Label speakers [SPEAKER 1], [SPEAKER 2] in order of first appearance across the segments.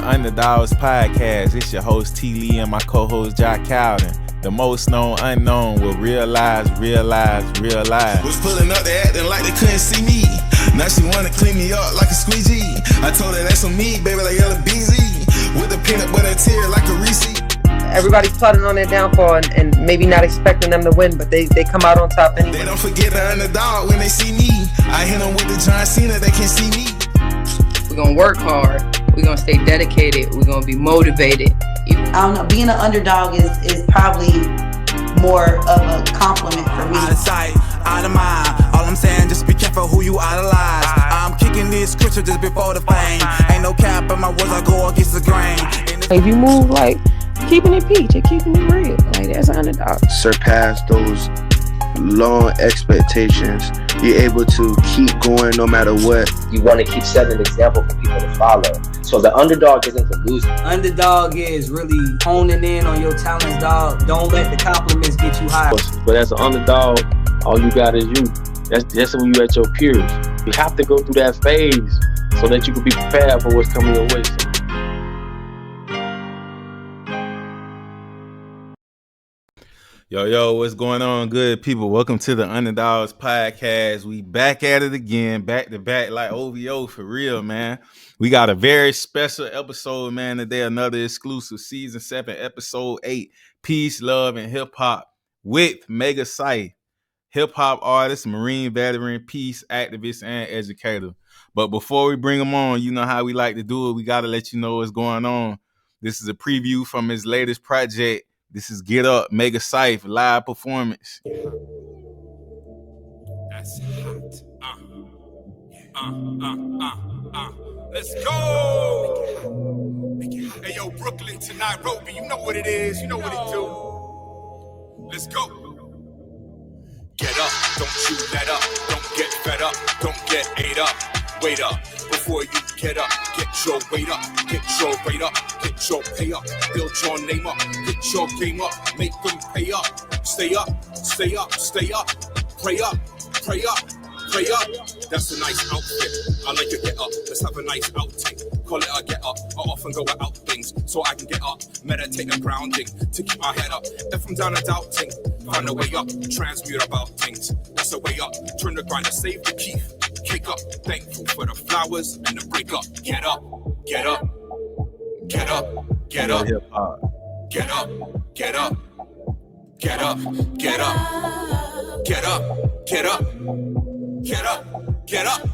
[SPEAKER 1] the Underdogs podcast. It's your host T. Lee and my co-host Jock Cowden. The most known unknown will realize.
[SPEAKER 2] Was pulling up, they acting like they couldn't see me. Now she wanna clean me up like a squeegee. I told her that's on me, baby, like yellow BZ. With a peanut butter tear like a Reese.
[SPEAKER 3] Everybody's plotting on their downfall and maybe not expecting them to win, but they come out on top anyway.
[SPEAKER 2] They don't forget the underdog when they see me. I hit them with the John Cena, they can see me.
[SPEAKER 4] We're gonna work hard. We're gonna stay dedicated. We're gonna be motivated.
[SPEAKER 5] I don't know, being an underdog is probably more of a compliment for me.
[SPEAKER 6] Out of sight, out of mind. All I'm saying, just be careful who you idolize. I'm kicking this scripture just before the fame. Ain't no cap in my words, I go against the grain.
[SPEAKER 3] If you move like keeping it peach and keeping it real, like that's an underdog.
[SPEAKER 7] Surpass those long expectations. You're able to keep going no matter what.
[SPEAKER 8] You want to keep setting an example for people to follow. So the underdog isn't the loser.
[SPEAKER 9] Underdog is really honing in on your talents, dog. Don't let the compliments get you high.
[SPEAKER 10] But as an underdog, all you got is you. That's when you at your peers. You have to go through that phase so that you can be prepared for what's coming your way.
[SPEAKER 1] Yo, what's going on, good people? Welcome to the Underdogs podcast. We back at it again, back to back like OVO for real, man. We got a very special episode, man, today. Another exclusive season 7, episode 8, Peace, Love, and Hip Hop with Megaciph, hip hop artist, Marine veteran, peace activist, and educator. But before we bring him on, you know how we like to do it. We got to let you know what's going on. This is a preview from his latest project. This is GETUP, Megaciph, live performance.
[SPEAKER 11] That's hot. Let's go. Hey, yo, Brooklyn to Nairobi, you know what it is. You know what it do. Let's go. Get up, don't you let up. Don't get fed up, don't get ate up. Wait up, before you get up, get your weight up, get your rate up, get your pay up, build your name up, get your game up, make them pay up, stay up, stay up, stay up, pray up, pray up, pray up. That's a nice outfit, I like to get up, let's have a nice outing, call it a get up, I often go without things, so I can get up, meditate and grounding, to keep my head up, if I'm down and doubting, find a way up, transmute about things, that's a way up, turn the grind to save the key. Kick up, thankful for the flowers and the break up. Get up, get up, get up, get up, get up, get up, get up, get up, get up, get up, get up, get up, get up,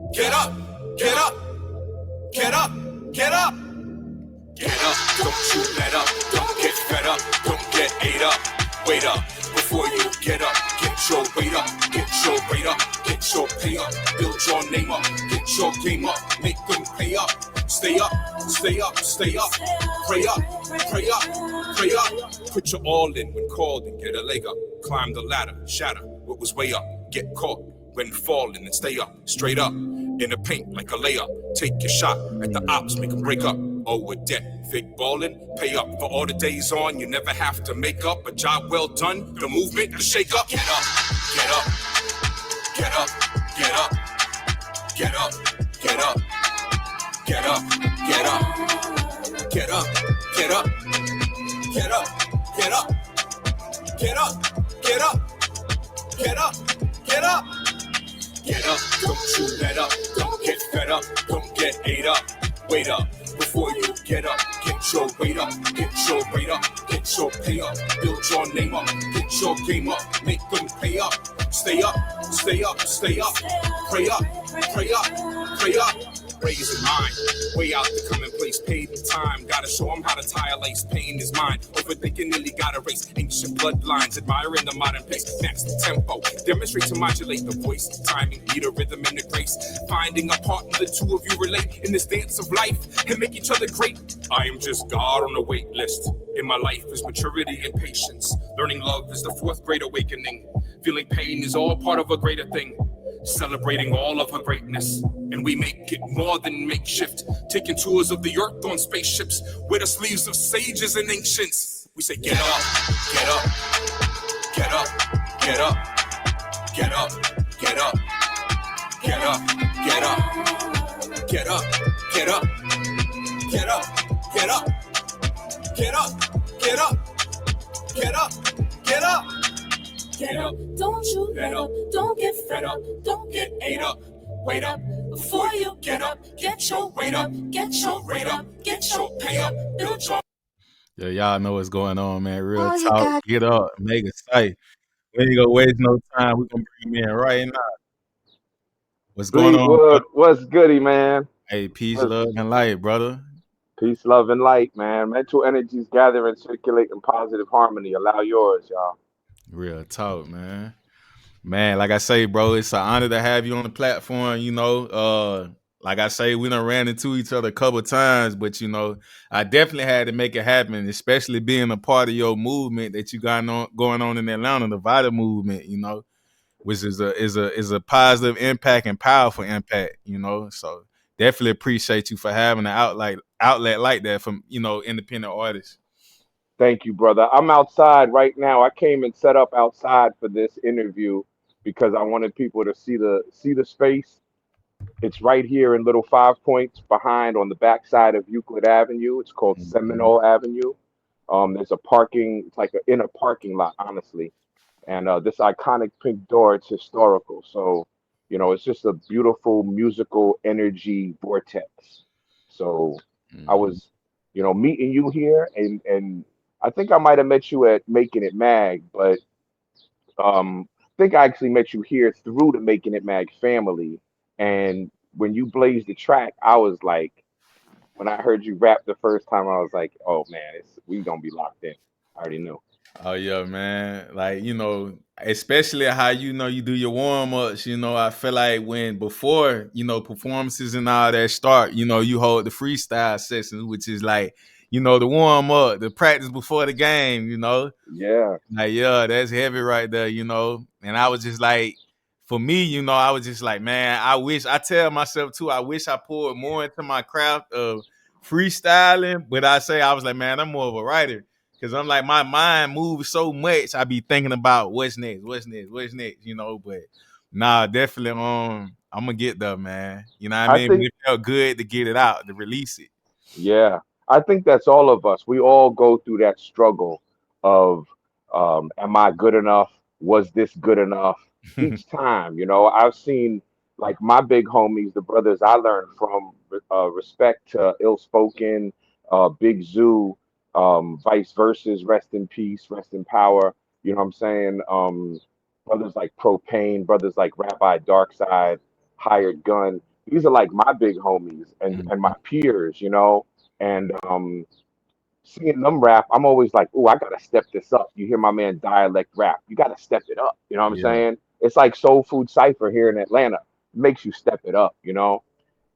[SPEAKER 11] get up, get up, get up, get up, get up. Don't you let up, don't get fed up, don't get ate up. Wait up, before you get up, get your weight up, get your rate up, get your pay up, build your name up, get your game up, make them pay up, stay up, stay up, stay up, pray up, pray up, pray up, put your all in when called and get a leg up, climb the ladder, shatter what was way up, get caught when falling and stay up, straight up, in the paint like a layup, take your shot at the ops, make them break up. Oh, with debt, fake ballin', pay up for all the days on. You never have to make up a job well done. The movement, the shake up. Get up, get up, get up, get up, get up, get up, get up, get up, get up, get up, get up, get up, get up, get up, get up, get up, get up. Don't you let up, don't get fed up, don't get ate up. Wait up. Before you get up, get your weight up, get your rate up, get your pay up, build your name up, get your game up, make them pay up, stay up, stay up, stay up, pray up, pray up, pray up. Raising mine, way out the commonplace, paid in time. Gotta show them how to tie a lace, pain is mine. Overthinking nearly gotta race ancient bloodlines, admiring the modern pace. Max the tempo, demonstrate to modulate the voice, the timing, beat the rhythm and the grace. Finding a partner the two of you relate in this dance of life and make each other great. I am just God on a wait list. In my life is maturity and patience. Learning love is the 4th grade awakening. Feeling pain is all part of a greater thing. Celebrating all of her greatness, and we make it more than makeshift. Taking tours of the earth on spaceships, with the sleeves of sages and ancients. We say get up, get up, get up, get up, get up, get up, get up, get up, get up, get up, Get up, get up, get up, get up, get up, get up. Get up, don't you let up, don't get fed up, don't get ate up. Wait up, before you get up, get your weight up, get your rate up, get your pay up, build your.
[SPEAKER 1] Yeah, y'all know what's going on, man. Real talk. Get up, Megaciph. We ain't gonna waste no time. We're gonna bring him in right now. What's going on,
[SPEAKER 12] Fleetwood,
[SPEAKER 1] brother?
[SPEAKER 12] what's goody, man?
[SPEAKER 1] Hey, peace,
[SPEAKER 12] What's
[SPEAKER 1] love, and light, brother.
[SPEAKER 12] peace, love, and light, man? Mental energies gather and circulate in positive harmony. Allow yours, y'all.
[SPEAKER 1] Real talk, man. Man, like I say, bro, it's an honor to have you on the platform. Like I say, we done ran into each other a couple of times, but I definitely had to make it happen, especially being a part of your movement that you got going on in Atlanta, the Vital movement. Which is a positive impact and powerful impact. So definitely appreciate you for having an outlet like that from independent artists.
[SPEAKER 12] Thank you, brother. I'm outside right now. I came and set up outside for this interview because I wanted people to see the space. It's right here in Little Five Points behind on the backside of Euclid Avenue. It's called
[SPEAKER 1] Mhm.
[SPEAKER 12] Seminole Avenue. There's a parking, it's like in a parking lot, honestly. And this iconic pink door, it's historical. So, it's just a beautiful musical energy vortex. So I
[SPEAKER 1] Mhm.
[SPEAKER 12] was, meeting you here, and I think I might have met you at Making It Mag, but I think I actually met you here through the Making It Mag family. And when you blazed the track, I was like, when I heard you rap the first time, I was like, oh man, we gonna be locked in. I already knew.
[SPEAKER 1] Oh yeah, man. Like, especially how you do your warm-ups, I feel like when before, performances and all that start, you hold the freestyle sessions, which is like, the warm-up, the practice before the game.
[SPEAKER 12] Yeah.
[SPEAKER 1] Like, yeah, that's heavy right there, And I was just like, for me, I was just like, man, I tell myself too, I wish I poured more into my craft of freestyling, but I was like, man, I'm more of a writer. Cause I'm like, my mind moves so much, I be thinking about what's next, what's next, what's next, but nah, definitely I'm gonna get there, man. You know what I
[SPEAKER 12] I
[SPEAKER 1] mean? But
[SPEAKER 12] think,
[SPEAKER 1] it felt good to get it out, to release it.
[SPEAKER 12] yeah, I think that's all of us. We all go through that struggle of, am I good enough? Was this good enough? Each time, I've seen like my big homies, the brothers I learned from, respect to Ill Spoken, Big Zoo, Vice Versus, rest in peace, rest in power. You know what I'm saying? Brothers like Propane, brothers like Rabbi Darkside, Hired Gun. These are like my big homies and my
[SPEAKER 1] Mhm.
[SPEAKER 12] peers, and seeing them rap, I'm always like, oh, I gotta step this up. You hear my man dialect rap, you gotta step it up. You know what I'm
[SPEAKER 1] Yeah.
[SPEAKER 12] saying? It's like Soul Food Cipher here in Atlanta. It makes you step it up.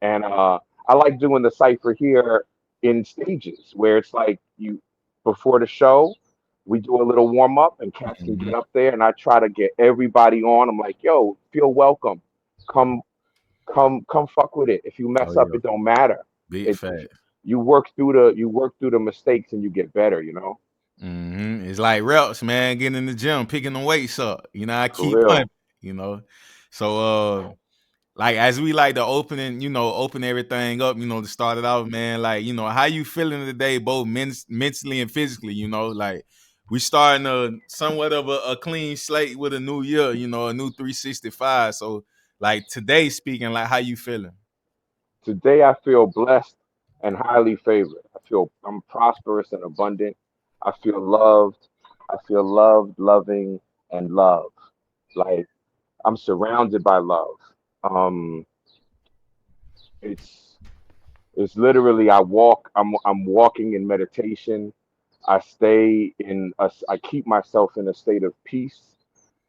[SPEAKER 12] And I like doing the cipher here in stages where it's like you before the show, we do a little warm up and cats can
[SPEAKER 1] Mhm.
[SPEAKER 12] get up there and I try to get everybody on. I'm like, yo, feel welcome. Come come fuck with it. If you
[SPEAKER 1] Oh
[SPEAKER 12] mess up,
[SPEAKER 1] yeah.
[SPEAKER 12] it don't matter.
[SPEAKER 1] Big
[SPEAKER 12] It
[SPEAKER 1] fact.
[SPEAKER 12] you work through the mistakes and you get better.
[SPEAKER 1] It's like reps, man. Getting in the gym, picking the weights up. I
[SPEAKER 12] For
[SPEAKER 1] keep pumping.
[SPEAKER 12] real.
[SPEAKER 1] You know, so like as we like to open everything up. To start it off, man. Like how you feeling today, both mentally and physically. Like we starting somewhat of a clean slate with a new year. A new 365. So like today, speaking, like how you feeling?
[SPEAKER 12] Today I feel blessed and highly favored. I feel I'm prosperous and abundant. I feel loved. I feel loved, loving, and love. Like I'm surrounded by love. Um, it's it's literally I'm walking in meditation. I keep myself in a state of peace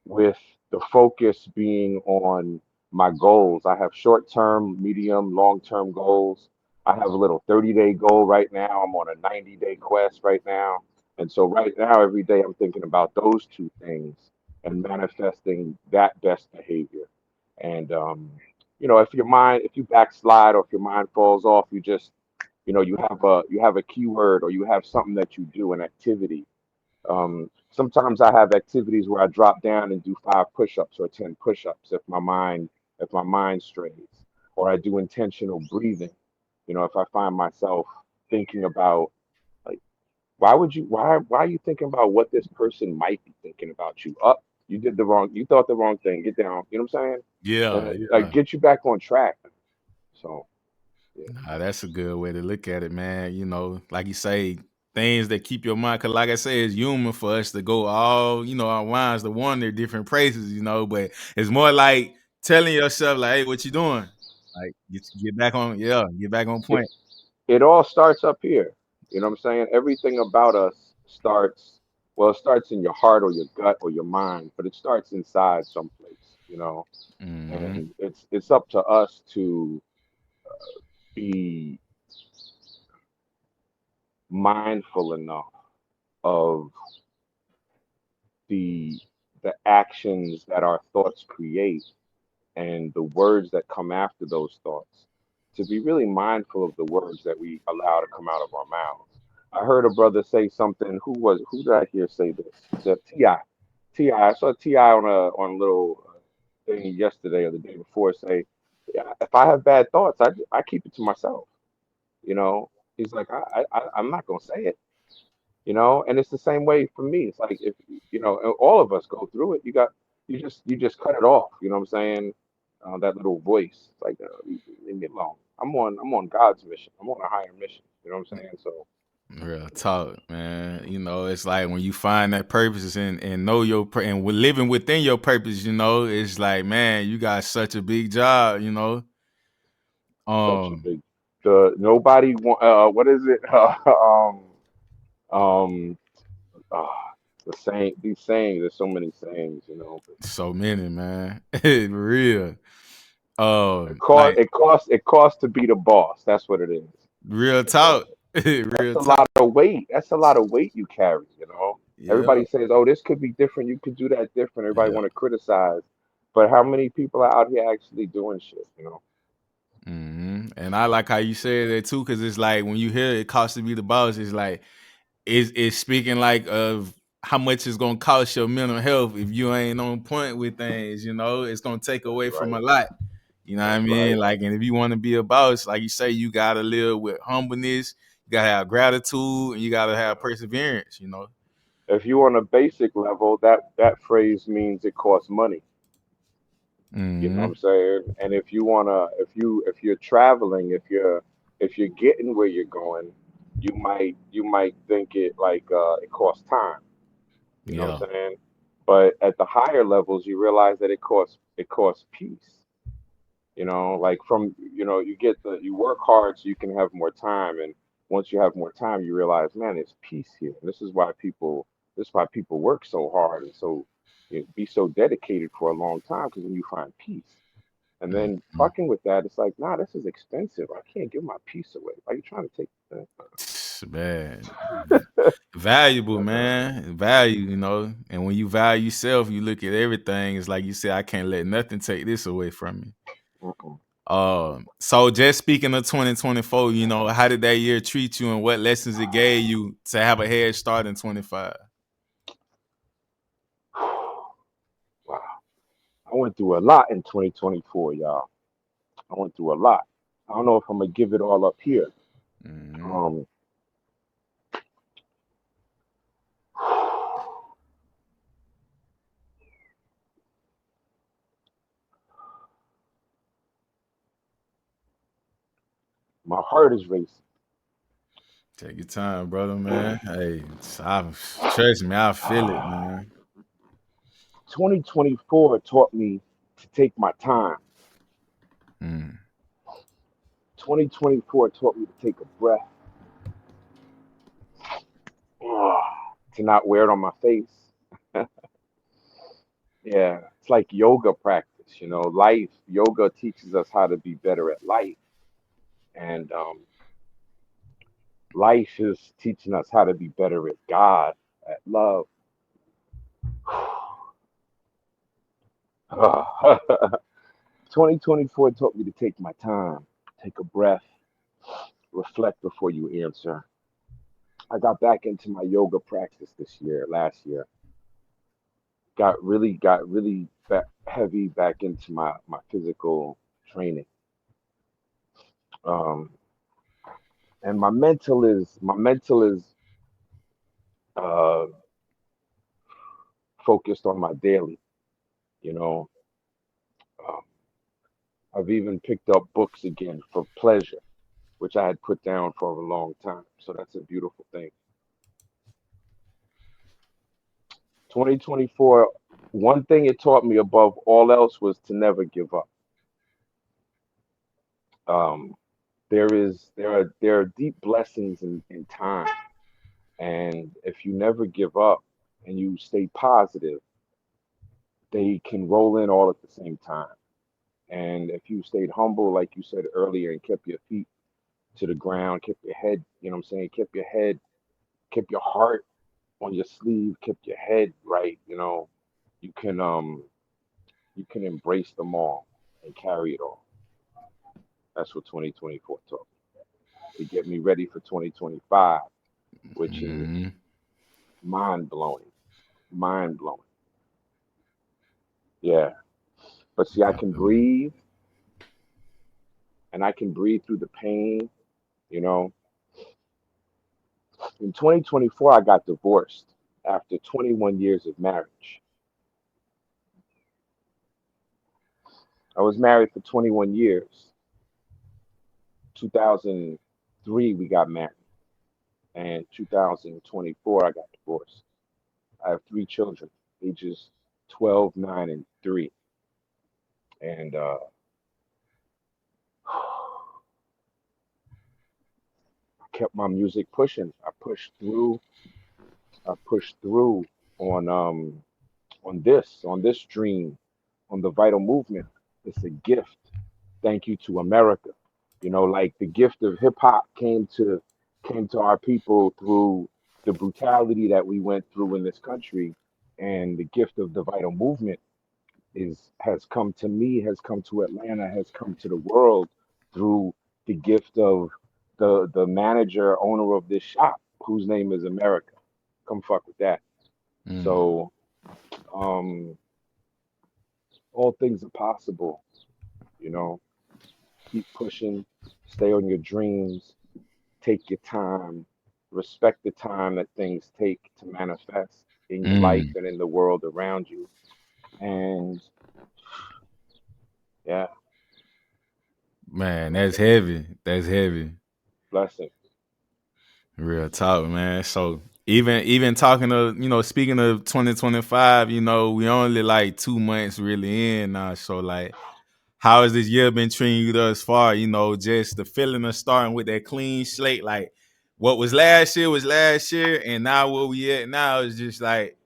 [SPEAKER 12] with the focus being on my goals. I have short term, medium, long term goals. I have a little 30-day goal right now. I'm on a 90-day quest right now. And so, right now, every day, I'm thinking about those two things and manifesting that best behavior. And, if you backslide or if your mind falls off, you have a keyword or you have something that you do, an activity. Sometimes I have activities where I drop down and do 5 push-ups or 10 push-ups if my mind strays, or I do intentional breathing. If I find myself thinking about, like, why are you thinking about what this person might be thinking about you? Up, you thought the wrong thing. Get down. You know what I'm saying?
[SPEAKER 1] Yeah,
[SPEAKER 12] And like,
[SPEAKER 1] yeah.
[SPEAKER 12] get you back on track. So yeah,
[SPEAKER 1] Nah, that's a good way to look at it, man. You know, like you say, things that keep your mind. Cause like I say, it's human for us to go all, our minds to wander different places, but it's more like telling yourself, like, hey, what you doing? Like, get back on, get back on
[SPEAKER 12] it
[SPEAKER 1] point.
[SPEAKER 12] it all starts up here. You know what I'm saying? Everything about us starts. Well, it starts in your heart or your gut or your mind, but it starts inside someplace.
[SPEAKER 1] Mm-hmm.
[SPEAKER 12] And it's up to us to be mindful enough of the the actions that our thoughts create and the words that come after those thoughts, to be really mindful of the words that we allow to come out of our mouths. I heard a brother say something. Who did I hear say this? He said Ti. I saw Ti on a little thing yesterday or the day before say, yeah, if I have bad thoughts, I keep it to myself. You know, he's like, I'm not gonna say it. And it's the same way for me. It's like, if and all of us go through it. You just cut it off. You know what I'm saying? That little voice. It's like, leave me alone. I'm on God's mission. I'm on a higher mission. You know what I'm saying? So
[SPEAKER 1] Real talk, man. It's like when you find that purpose and know and living within your purpose, it's like, man, you got such a big job,
[SPEAKER 12] such a
[SPEAKER 1] Um,
[SPEAKER 12] big. Nobody want. What is it? Um. Uh, these sayings. There's so many sayings. But
[SPEAKER 1] so many, man. Real.
[SPEAKER 12] it cost.
[SPEAKER 1] Like
[SPEAKER 12] It costs. It costs to be the boss. That's what it is.
[SPEAKER 1] real
[SPEAKER 12] It costs.
[SPEAKER 1] talk.
[SPEAKER 12] That's
[SPEAKER 1] Real
[SPEAKER 12] a
[SPEAKER 1] talk.
[SPEAKER 12] lot of weight. That's a lot of weight you carry.
[SPEAKER 1] Yeah.
[SPEAKER 12] Everybody says, "Oh, this could be different. You could do that different." Everybody
[SPEAKER 1] Yeah.
[SPEAKER 12] want to criticize, but how many people are out here actually doing shit?
[SPEAKER 1] And I like how you said that too, because it's like when you hear it costs to be the boss, it's like it's speaking like of how much it's gonna cost your mental health if you ain't on point with things. It's gonna take
[SPEAKER 12] That's
[SPEAKER 1] away from
[SPEAKER 12] right.
[SPEAKER 1] a lot. You know what I
[SPEAKER 12] That's
[SPEAKER 1] mean?
[SPEAKER 12] right.
[SPEAKER 1] Like, and if you want to be a boss, like you say, you gotta live with humbleness. You gotta have gratitude, and you gotta have perseverance.
[SPEAKER 12] If you on a basic level, that phrase means it costs money. You know what I'm
[SPEAKER 1] Hmm.
[SPEAKER 12] saying? And if you're traveling, if you're getting where you're going, you might think it like it costs time. You know what
[SPEAKER 1] Yeah.
[SPEAKER 12] I'm saying? But at the higher levels, you realize that it costs peace. Like you work hard so you can have more time, and once you have more time, you realize, man, there's peace here. This is why people work so hard and be so dedicated for a long time, because when you find peace. And then
[SPEAKER 1] Mhm.
[SPEAKER 12] fucking with that, it's like, nah, this is expensive. I can't give my peace away. Why are you trying to take that?
[SPEAKER 1] Man, valuable, man. Value. And when you value yourself, you look at everything. It's like you say, I can't let nothing take this away from me.
[SPEAKER 12] Mm-mm.
[SPEAKER 1] So just speaking of 2024, how did that year treat you and what lessons it gave you to have a head start in 25?
[SPEAKER 12] Wow. I went through a lot in 2024, y'all. I went through a lot. I don't know if I'm gonna give it all up here.
[SPEAKER 1] Hmm.
[SPEAKER 12] Um, my heart is racing.
[SPEAKER 1] Take your time, brother, man. Hey, trust me, I feel it, man.
[SPEAKER 12] 2024 taught me to take my time.
[SPEAKER 1] Mm.
[SPEAKER 12] 2024 taught me to take a breath, to not wear it on my face. Yeah, it's like yoga practice. Life yoga teaches us how to be better at life, and life is teaching us how to be better at God, at love. 2024 taught me to take my time, take a breath, reflect before you answer. I got back into my yoga practice last year. Got really heavy back into my physical training. Um, and my mental is uh, focused on my daily. You know, um, I've even picked up books again for pleasure, which I had put down for a long time. So that's a beautiful thing. 2024, one thing it taught me above all else was to never give up. Um, there are deep blessings in time, and if you never give up and you stay positive, they can roll in all at the same time. And if you stayed humble, like you said earlier, and kept your feet to the ground, kept your head, you know what I'm saying, kept your head, kept your heart on your sleeve, kept your head right, you can um you can embrace them all and carry it all. That's what 2024 taught me to get me ready for 2025, which is
[SPEAKER 1] Mhm.
[SPEAKER 12] mind blowing, mind blowing. Yeah, but see, I can
[SPEAKER 1] Definitely.
[SPEAKER 12] breathe, and I can breathe through the pain. You know, in 2024, I got divorced after 21 years of marriage. I was married for 21 years. 2003, we got married, and 2024, I got divorced. I have three children, ages 12, 9, and 3. And I kept my music pushing. I pushed through. I pushed through on um on this dream, on the vital movement. It's a gift. Thank you to America. Like the gift of hip hop came to our people through the brutality that we went through in this country, and the gift of the vital movement has come to me, has come to Atlanta, has come to the world through the gift of the manager, owner of this shop, whose name is America. Come fuck with that.
[SPEAKER 1] Mm.
[SPEAKER 12] So um all things are possible, you know. Keep pushing, stay on your dreams, take your time, respect the time that things take to manifest in your life
[SPEAKER 1] Mm.
[SPEAKER 12] and in the world around you. And yeah,
[SPEAKER 1] Man, that's heavy. That's heavy.
[SPEAKER 12] blessing.
[SPEAKER 1] Real talk, man. So even talking of, speaking of 2025, we only like 2 months really in now. So like, how has this year been treating you thus far? Just the feeling of starting with that clean slate. Like what was last year, and now where we at now is just like,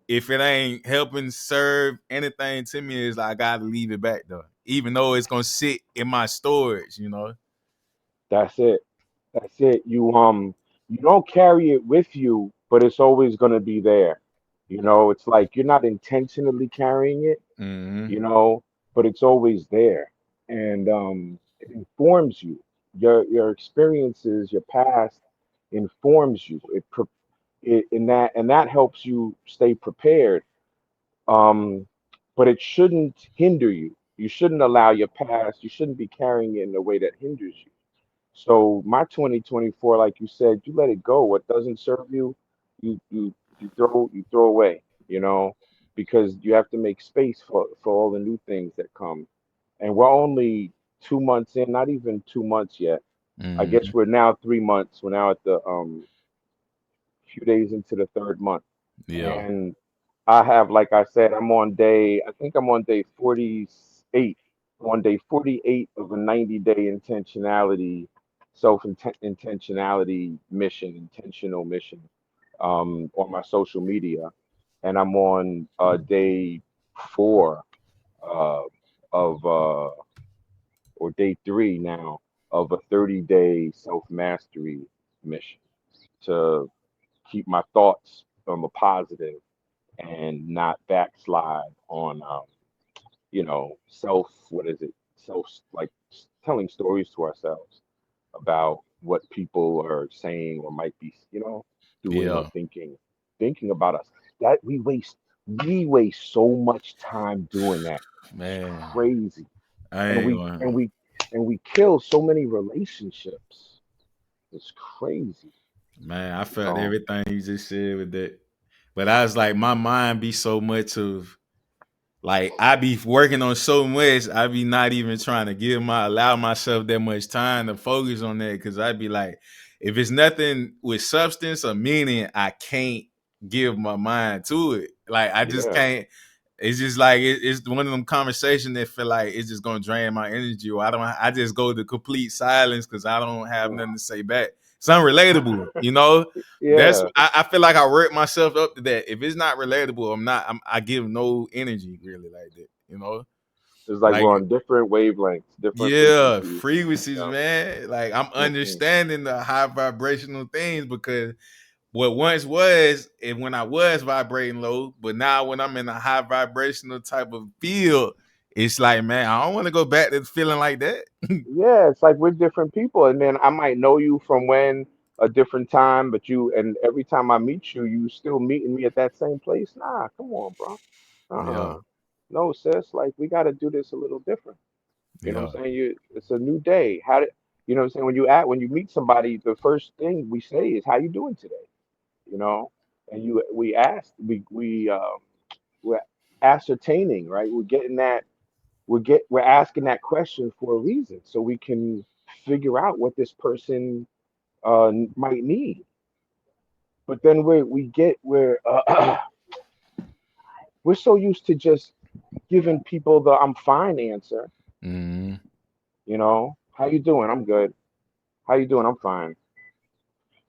[SPEAKER 1] if it ain't helping serve anything to me, is like I gotta leave it back though. Even though it's gonna sit in my storage.
[SPEAKER 12] That's it. That's it. You don't carry it with you, but it's always gonna be there. It's like you're not intentionally carrying it,
[SPEAKER 1] Mm-hmm.
[SPEAKER 12] you know, but it's always there. And it informs you. Your experiences, your past informs you. And that helps you stay prepared. But it shouldn't hinder you. You shouldn't allow your past, you shouldn't be carrying it in a way that hinders you. So my 2024, like you said, you let it go. What doesn't serve you, you throw away, because you have to make space for all the new things that come. And we're only 2 months in, not even 2 months yet. I
[SPEAKER 1] Mm-hmm.
[SPEAKER 12] guess we're now 3 months. We're now at the few days into the third month.
[SPEAKER 1] Yeah.
[SPEAKER 12] And I have, like I said, I think I'm on day 48, on day 48 of a 90-day intentionality mission, intentional mission, on my social media. And I'm on day 4 uh, of, or day 3 now, of a 30-day self mastery mission to keep my thoughts from a positive and not backslide on what is it, self, like telling stories to ourselves about what people are saying or might be doing or
[SPEAKER 1] Yeah.
[SPEAKER 12] thinking about us, that we waste so much time doing that. It's
[SPEAKER 1] Man,
[SPEAKER 12] crazy.
[SPEAKER 1] I
[SPEAKER 12] and
[SPEAKER 1] ain't
[SPEAKER 12] we
[SPEAKER 1] going.
[SPEAKER 12] and we and we kill so many relationships It's crazy.
[SPEAKER 1] Man, I
[SPEAKER 12] You
[SPEAKER 1] felt
[SPEAKER 12] know?
[SPEAKER 1] everything you just said with that. But I was like, my mind be so much of like I be working on so much, I be not even trying to allow myself that much time to focus on that because I'd be like, if it's nothing with substance or meaning, I can't give my mind to it. Like I just
[SPEAKER 12] Yeah.
[SPEAKER 1] can't. It's just like it's one of them conversations that feel like it's just gonna drain my energy, or I just go to complete silence because I don't have nothing to say back. It's unrelatable, you know.
[SPEAKER 12] Yeah.
[SPEAKER 1] I feel like I work myself up to that. If it's not relatable, I give no energy really like that, you know.
[SPEAKER 12] It's like
[SPEAKER 1] Like
[SPEAKER 12] we're on different wavelengths, different
[SPEAKER 1] yeah,
[SPEAKER 12] frequencies.
[SPEAKER 1] frequencies,
[SPEAKER 12] Yeah.
[SPEAKER 1] man. Like I'm
[SPEAKER 12] Mm-hmm.
[SPEAKER 1] understanding the high vibrational things because what once was and when I was vibrating low, but now when I'm in a high vibrational type of field, it's like, man, I don't want to go back to feeling like that.
[SPEAKER 12] Yeah, it's like we're different people, and then I might know you from when a different time, but and every time I meet you, you still meeting me at that same place. Nah, come on, bro.
[SPEAKER 1] Yeah,
[SPEAKER 12] No, sis. Like we got to do this a little different. You know what
[SPEAKER 1] yeah.
[SPEAKER 12] I'm saying? It's a new day. You know what I'm saying? When you meet somebody, the first thing we say is, "How you doing today?" You know, and we're ascertaining, right? We're asking that question for a reason, so we can figure out what this person might need. But then we're so used to just giving people the "I'm fine" answer.
[SPEAKER 1] Mm-hmm.
[SPEAKER 12] You know, how you doing? I'm good. How you doing? I'm fine.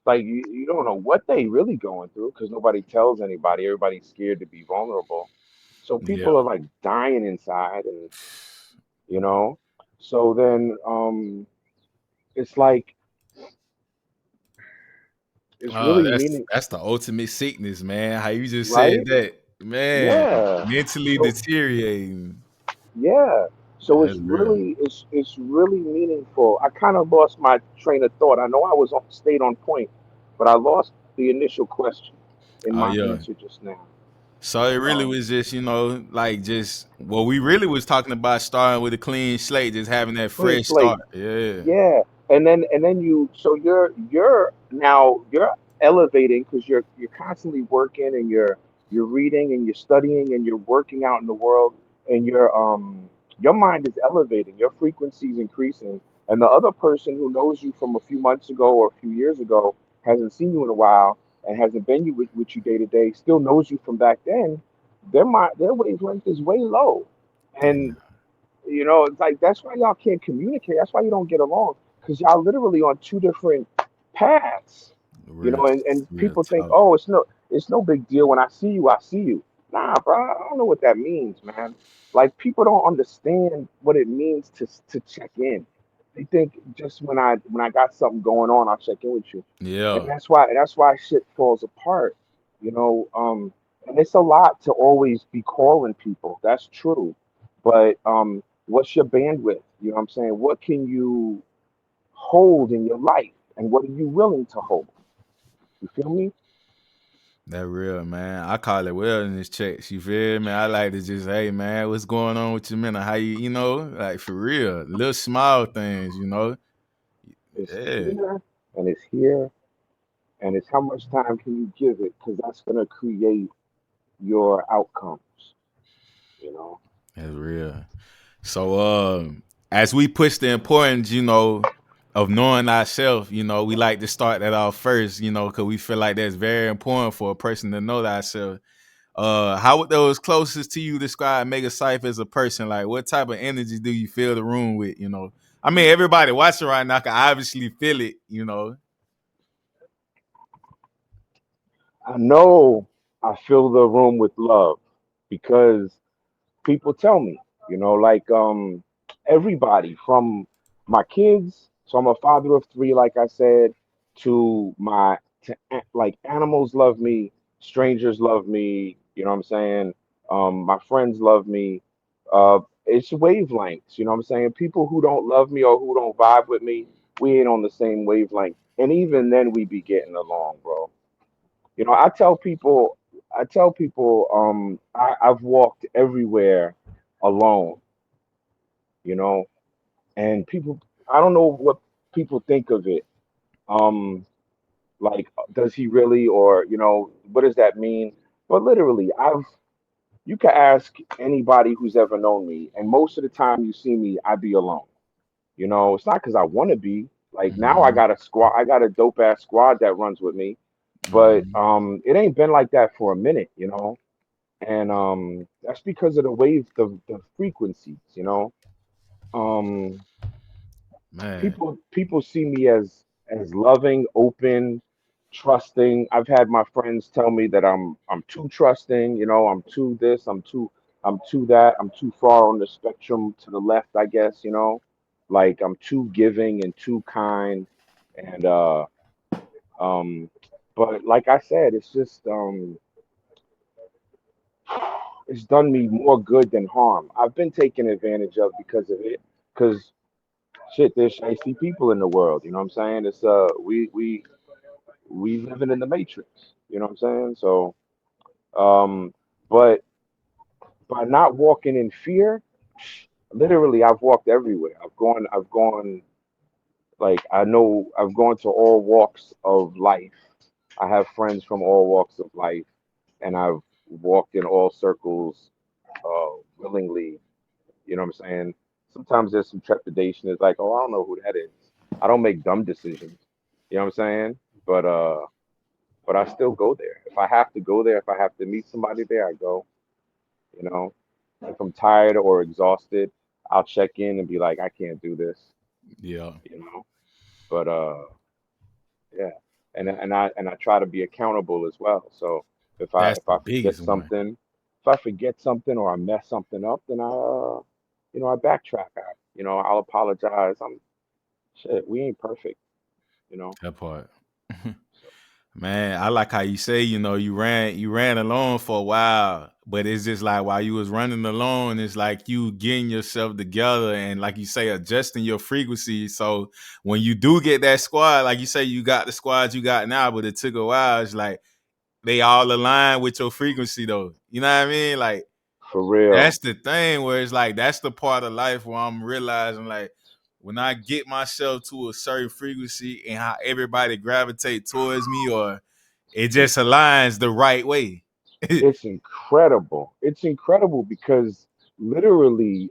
[SPEAKER 12] Like you don't know what they really going through because nobody tells anybody. Everybody's scared to be vulnerable. So
[SPEAKER 1] Yeah.
[SPEAKER 12] people are like dying inside, and you know. So then it's like it's
[SPEAKER 1] Oh,
[SPEAKER 12] really meaning,
[SPEAKER 1] that's the ultimate sickness, man. How you just said
[SPEAKER 12] right?
[SPEAKER 1] that, man.
[SPEAKER 12] Yeah.
[SPEAKER 1] Mentally
[SPEAKER 12] So
[SPEAKER 1] deteriorating.
[SPEAKER 12] yeah. So
[SPEAKER 1] That's real.
[SPEAKER 12] it's really meaningful. I kind of lost my train of thought. I know I was stayed on point, but I lost the initial question in
[SPEAKER 1] Oh
[SPEAKER 12] my
[SPEAKER 1] yeah.
[SPEAKER 12] answer just now.
[SPEAKER 1] So it really
[SPEAKER 12] Um,
[SPEAKER 1] was just, like just what we really was talking about starting with a clean slate, just having that
[SPEAKER 12] clean
[SPEAKER 1] fresh
[SPEAKER 12] slate.
[SPEAKER 1] start. Yeah.
[SPEAKER 12] Yeah, and then you're elevating because you're constantly working and you're reading and you're studying and you're working out in the world and your mind is elevating, your frequency is increasing, and the other person who knows you from a few months ago or a few years ago hasn't seen you in a while and hasn't been with you day to day, still knows you from back then. Their wavelength is way low, and it's like that's why y'all can't communicate. That's why you don't get along because y'all literally on two different paths.
[SPEAKER 1] Real,
[SPEAKER 12] And
[SPEAKER 1] real
[SPEAKER 12] people think,
[SPEAKER 1] talk.
[SPEAKER 12] oh, it's no big deal. When I see you, I see you. Nah, bro, I don't know what that means, man. Like people don't understand what it means to check in. They think just when I got something going on, I'll check in with you, and
[SPEAKER 1] Yeah.
[SPEAKER 12] that's why shit falls apart. And it's a lot to always be calling people. That's true, but what's your bandwidth? You know what I'm saying? What can you hold in your life, and what are you willing to hold? You feel me?
[SPEAKER 1] That real, man. I call it wellness checks. You feel me? I like to just, hey, man, what's going on with you, man? How like for real, little small things,
[SPEAKER 12] It's
[SPEAKER 1] Yeah,
[SPEAKER 12] here, and it's here, and it's how much time can you give it, because that's gonna create your outcomes. You know.
[SPEAKER 1] that's real. So, as we push the importance, of knowing ourselves, we like to start that off first, because we feel like that's very important for a person to know thyself. How would those closest to you describe Megaciph as a person? Like, what type of energy do you fill the room with? I mean, everybody watching right now can obviously feel it.
[SPEAKER 12] I know I fill the room with love because people tell me, like everybody from my kids. So I'm a father of three, like I said, like animals love me, strangers love me. You know what I'm saying? My friends love me. It's wavelengths. You know what I'm saying? People who don't love me or who don't vibe with me, we ain't on the same wavelength. And even then, we be getting along, bro. I've walked everywhere alone, you know, and people, I don't know what people think of it. like, does he really, or what does that mean? But literally, you can ask anybody who's ever known me, and most of the time you see me, I be alone. It's not because I want to be. Like, now I got a squad, I got a dope ass squad that runs with me, but it ain't been like that for a minute. And that's because of the wave, the frequencies. Um,
[SPEAKER 1] Man.
[SPEAKER 12] people see me as loving, open, trusting. I've had my friends tell me that I'm too trusting. I'm too this, I'm too that, I'm too far on the spectrum to the left, I guess. Like, I'm too giving and too kind, and um but like I said, it's just it's done me more good than harm. I've been taken advantage of because of it. Because shit, there's shifty people in the world. You know what I'm saying? It's we living in the matrix. You know what I'm saying? So, but by not walking in fear, literally, I've walked everywhere. I've gone. Like, I know I've gone to all walks of life. I have friends from all walks of life, and I've walked in all circles, willingly. You know what I'm saying? Sometimes there's some trepidation. It's like, oh, I don't know who that is. I don't make dumb decisions. You know what I'm saying? But I still go there. If I have to go there, if I have to meet somebody there, I go. You know, if I'm tired or exhausted, I'll check in and be like, I can't do this.
[SPEAKER 1] Yeah.
[SPEAKER 12] But yeah, and I try to be accountable as well. So if I
[SPEAKER 1] That's
[SPEAKER 12] if
[SPEAKER 1] the
[SPEAKER 12] I forget
[SPEAKER 1] biggest one.
[SPEAKER 12] something, if I forget something or I mess something up, then I backtrack. I'll apologize. Shit. We ain't perfect. You know.
[SPEAKER 1] That part.
[SPEAKER 12] So,
[SPEAKER 1] Man, I like how you say, you ran alone for a while, but it's just like while you was running alone, it's like you getting yourself together and, like you say, adjusting your frequency. So when you do get that squad, like you say, you got the squad you got now, but it took a while. It's like they all align with your frequency though. You know what I mean? Like,
[SPEAKER 12] for real.
[SPEAKER 1] that's the thing where it's like that's the part of life where I'm realizing, like, when I get myself to a certain frequency and how everybody gravitate towards me, or it just aligns the right way.
[SPEAKER 12] It's incredible. It's incredible because literally,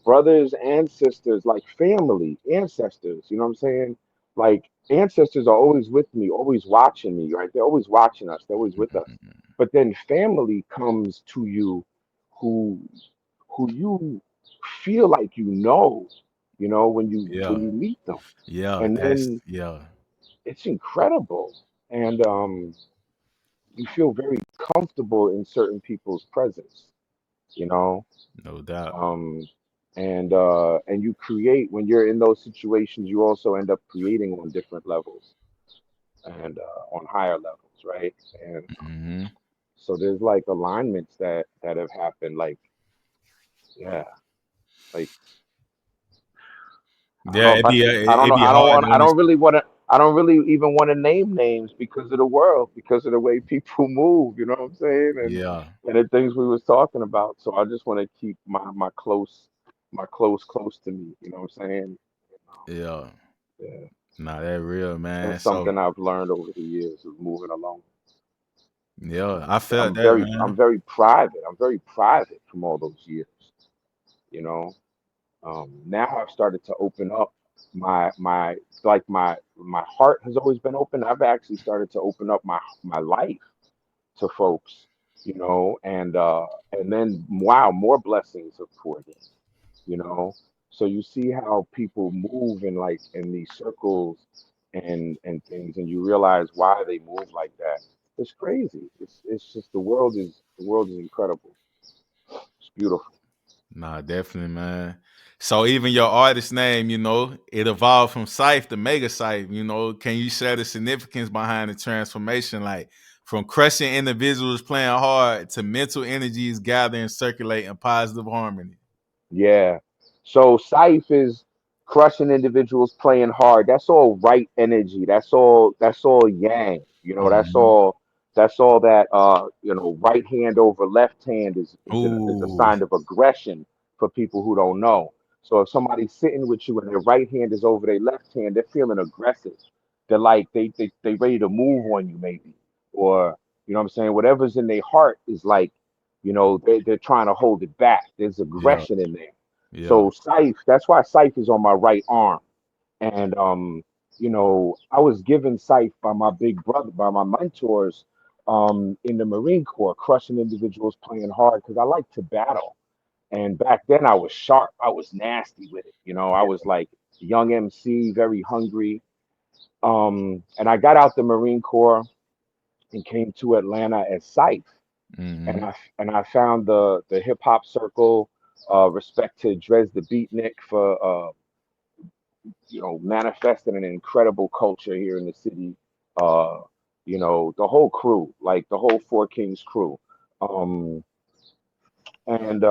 [SPEAKER 12] brothers and sisters, like family, ancestors, you know what I'm saying? Like, ancestors are always with me, always watching me, right? They're always watching us, they're always with us. But then family comes to you who you feel like when
[SPEAKER 1] Yeah,
[SPEAKER 12] you meet them.
[SPEAKER 1] yeah,
[SPEAKER 12] And then
[SPEAKER 1] yeah,
[SPEAKER 12] it's incredible. And you feel very comfortable in certain people's presence, you know
[SPEAKER 1] no doubt.
[SPEAKER 12] um and you create, when you're in those situations, you also end up creating on different levels, and on higher levels, right? And
[SPEAKER 1] Hmm.
[SPEAKER 12] so there's like alignments that have happened, like, yeah, like, I don't
[SPEAKER 1] Yeah,
[SPEAKER 12] know if I should. I don't know.
[SPEAKER 1] it'd be hard to
[SPEAKER 12] I don't
[SPEAKER 1] understand.
[SPEAKER 12] really want to. I don't really even want to name names because of the world, because of the way people move. You know what I'm saying?
[SPEAKER 1] Yeah,
[SPEAKER 12] And the things we was talking about. So I just want to keep my close to me. You know what I'm saying?
[SPEAKER 1] yeah.
[SPEAKER 12] Yeah,
[SPEAKER 1] Nah, that real, man.
[SPEAKER 12] that's
[SPEAKER 1] So
[SPEAKER 12] something I've learned over the years of moving along.
[SPEAKER 1] yeah, I felt
[SPEAKER 12] I'm
[SPEAKER 1] that,
[SPEAKER 12] very,
[SPEAKER 1] man.
[SPEAKER 12] I'm very private. I'm very private from all those years. You know. Now I've started to open up my like my heart has always been open. I've actually started to open up my life to folks, and then, wow, more blessings have poured in, you know. So you see how people move in, like, in these circles and things, and you realize why they move like that. It's crazy. It's just the world is incredible. It's beautiful.
[SPEAKER 1] Nah, definitely, man. So even your artist name, it evolved from Scythe to Megaciph. Can you share the significance behind the transformation, like from crushing individuals playing hard to mental energies gathering, circulating positive harmony?
[SPEAKER 12] Yeah. So Scythe is crushing individuals playing hard. That's all right energy. That's all yang.
[SPEAKER 1] Hmm.
[SPEAKER 12] That's all that right hand over left hand is a
[SPEAKER 1] Ooh,
[SPEAKER 12] sign of aggression for people who don't know. So if somebody's sitting with you and their right hand is over their left hand, they're feeling aggressive. they're like they ready to move on you maybe, or you know what I'm saying, whatever's in their heart is like, you know, they're trying to hold it back. There's
[SPEAKER 1] Yeah.
[SPEAKER 12] aggression in there.
[SPEAKER 1] Yeah.
[SPEAKER 12] So Scythe, that's why Scythe is on my right arm. And you know, I was given Scythe by my big brother, by my mentors, in the Marine Corps, crushing individuals, playing hard because I like to battle. And back then I was sharp. I was nasty with it. You know, I was like young MC, very hungry. And I got out the Marine Corps and came to Atlanta as Scythe.
[SPEAKER 1] Mm-hmm.
[SPEAKER 12] And I found the hip hop circle. Respect to Drez the Beatnik for you know, manifesting an incredible culture here in the city. Uh, you know, the whole crew, like the whole Four Kings crew. Um, and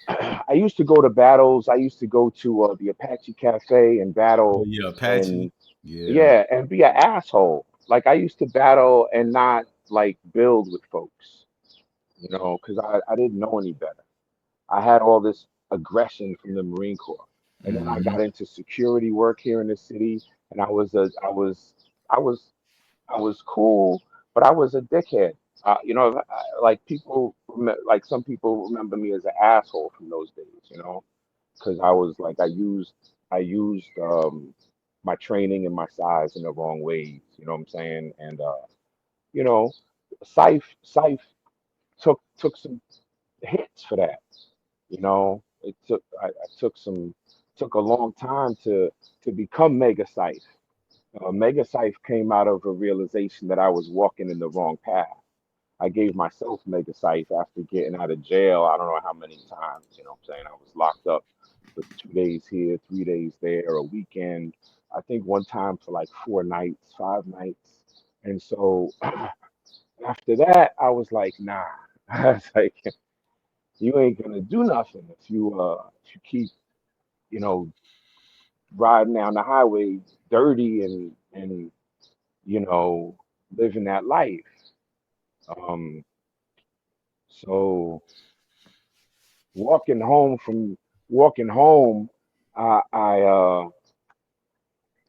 [SPEAKER 12] I used to go to battles. I used to go to the Apache Cafe and
[SPEAKER 1] Oh
[SPEAKER 12] battle,
[SPEAKER 1] yeah, Apache.
[SPEAKER 12] and
[SPEAKER 1] Yeah.
[SPEAKER 12] yeah, and be an asshole. Like I used to battle and not like build with folks, you know, because I didn't know any better. I had all this aggression from the Marine Corps, and then I
[SPEAKER 1] Mm-hmm.
[SPEAKER 12] got into security work here in the city, and I was I was cool, but I was a dickhead. You know, like like some people remember me as an asshole from those days. You know, because I was like I used my training and my size in the wrong ways. You know what I'm saying? And you know, Scythe took some hits for that. You know, I took a long time to become Mega Scythe. Mega Scythe came out of a realization that I was walking in the wrong path. I gave myself Mega Scythe after getting out of jail. I don't know how many times, you know what I'm saying? I was locked up for 2 days here, 3 days there, a weekend. I think one time for like 4 nights, 5 nights. And so after that, I was like, nah. I was like, you ain't gonna do nothing if you keep, you know, riding down the highway dirty and you know, living that life. Um, so walking home from walking home, I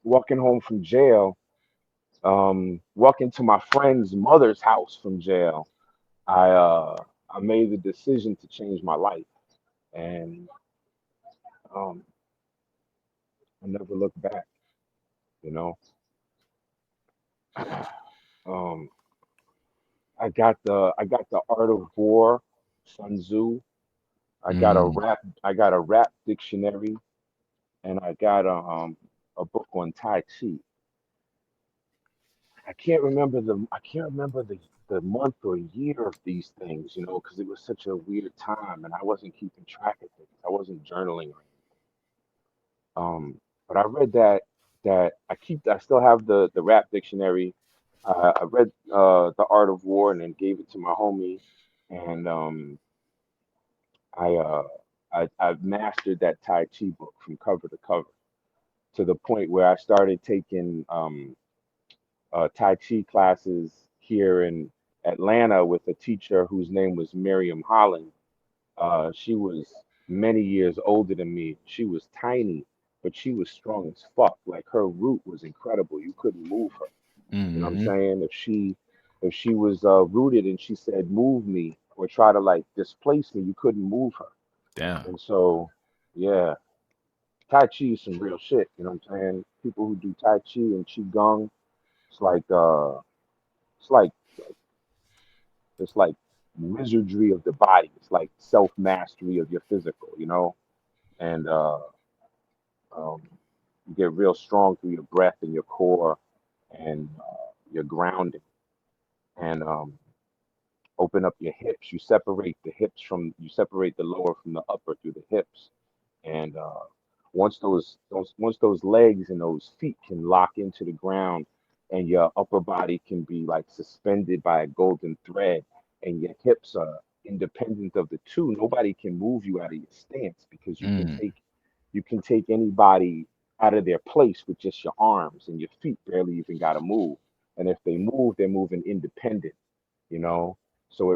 [SPEAKER 12] walking home from jail, walking to my friend's mother's house from jail. I made the decision to change my life, and um, I never looked back. You know, um, I got the Art of War, Sun Tzu.
[SPEAKER 1] Mm.
[SPEAKER 12] I got a rap dictionary, and a book on Tai Chi. I can't remember the month or year of these things, you know, because it was such a weird time and I wasn't keeping track of things. I wasn't journaling or but I read that I still have the rap dictionary. I read The Art of War and then gave it to my homie, and I uh I mastered that Tai Chi book from cover to cover to the point where I started taking Tai Chi classes here in Atlanta with a teacher whose name was Miriam Holland. She was many years older than me. She was tiny, but she was strong as fuck. Like her root was incredible. You couldn't move her. You know what I'm
[SPEAKER 1] Mm-hmm.
[SPEAKER 12] saying? If she was rooted and she said move me or try to like displace me, you couldn't move her.
[SPEAKER 1] Damn.
[SPEAKER 12] And so, yeah, Tai Chi is some real shit. You know what I'm saying? People who do Tai Chi and Qigong, it's like uh, it's like it's like wizardry of the body. It's like self mastery of your physical. You know, and um, you get real strong through your breath and your core and your grounding. And open up your hips. You separate the lower from the upper through the hips. And once those legs and those feet can lock into the ground, and your upper body can be like suspended by a golden thread, and your hips are independent of the two, nobody can move you out of your stance because
[SPEAKER 1] Mm.
[SPEAKER 12] you can take anybody out of their place with just your arms, and your feet barely even got to move. And if they move, they're moving independent, you know. So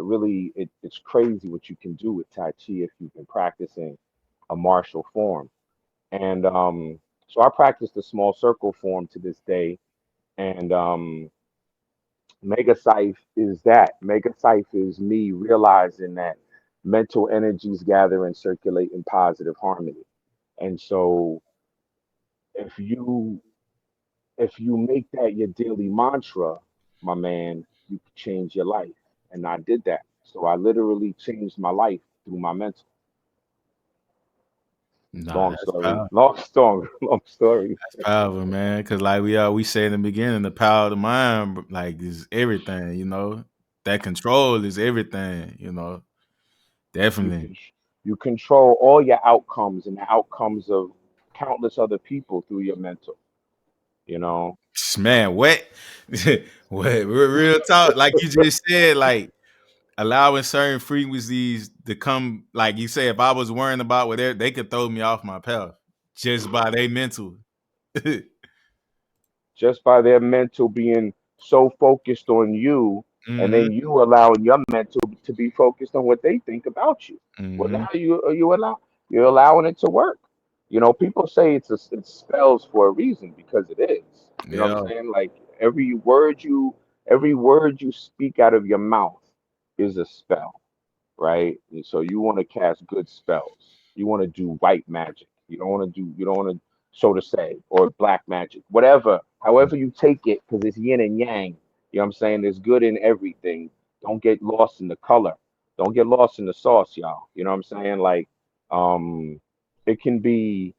[SPEAKER 12] it's crazy what you can do with Tai Chi if you've been practicing a martial form. And So I practice the small circle form to this day, and Megaciph is that. Megaciph is me realizing that mental energies gather and circulate in positive harmony. And so if you if you make that your daily mantra, my man, you can change your life. And I did that. So I literally changed my life through my mental.
[SPEAKER 1] Nah,
[SPEAKER 12] Long
[SPEAKER 1] that's
[SPEAKER 12] story.
[SPEAKER 1] powerful.
[SPEAKER 12] Long story. Long story.
[SPEAKER 1] That's powerful, man. Cause like we said in the beginning, the power of the mind, like, is everything. You know, that control is everything. You know,
[SPEAKER 12] You
[SPEAKER 1] definitely.
[SPEAKER 12] can you control all your outcomes and the outcomes of countless other people through your mental, you know.
[SPEAKER 1] Man, what? What? Real talk. Like you just said, like allowing certain frequencies to come. Like you say, if I was worrying about what they could throw me off my path just by their mental.
[SPEAKER 12] Just by their mental being so focused on you, and
[SPEAKER 1] Hmm.
[SPEAKER 12] then you allowing your mental to be focused on what they think about you. Well,
[SPEAKER 1] Hmm.
[SPEAKER 12] now you're allowing it to work. You know, people say it's spells for a reason because it is. You know what I'm
[SPEAKER 1] Yeah.
[SPEAKER 12] saying? Like every word you speak out of your mouth is a spell, right? And so you want to cast good spells. You want to do white magic. You don't want to, so to say, or black magic, whatever, however you take it, because it's yin and yang. You know what I'm saying? There's good in everything. Don't get lost in the color. Don't get lost in the sauce, y'all. You know what I'm saying? Like, um, it can be,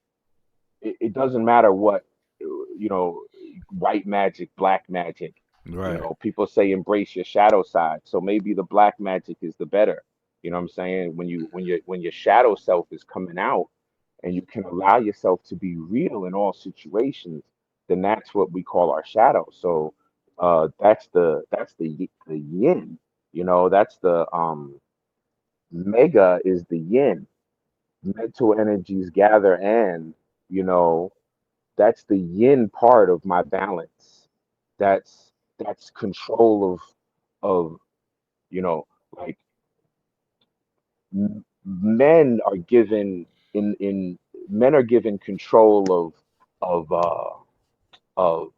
[SPEAKER 12] it doesn't matter what, you know, white magic, black magic. You
[SPEAKER 1] Right.
[SPEAKER 12] know, people say embrace your shadow side. So maybe the black magic is the better. You know what I'm saying? When your shadow self is coming out and you can allow yourself to be real in all situations, then that's what we call our shadow. So that's the yin. You know, that's the mega is the yin. Mental energies gather, and you know that's the yin part of my balance. That's control of you know like men are given in men are given control of of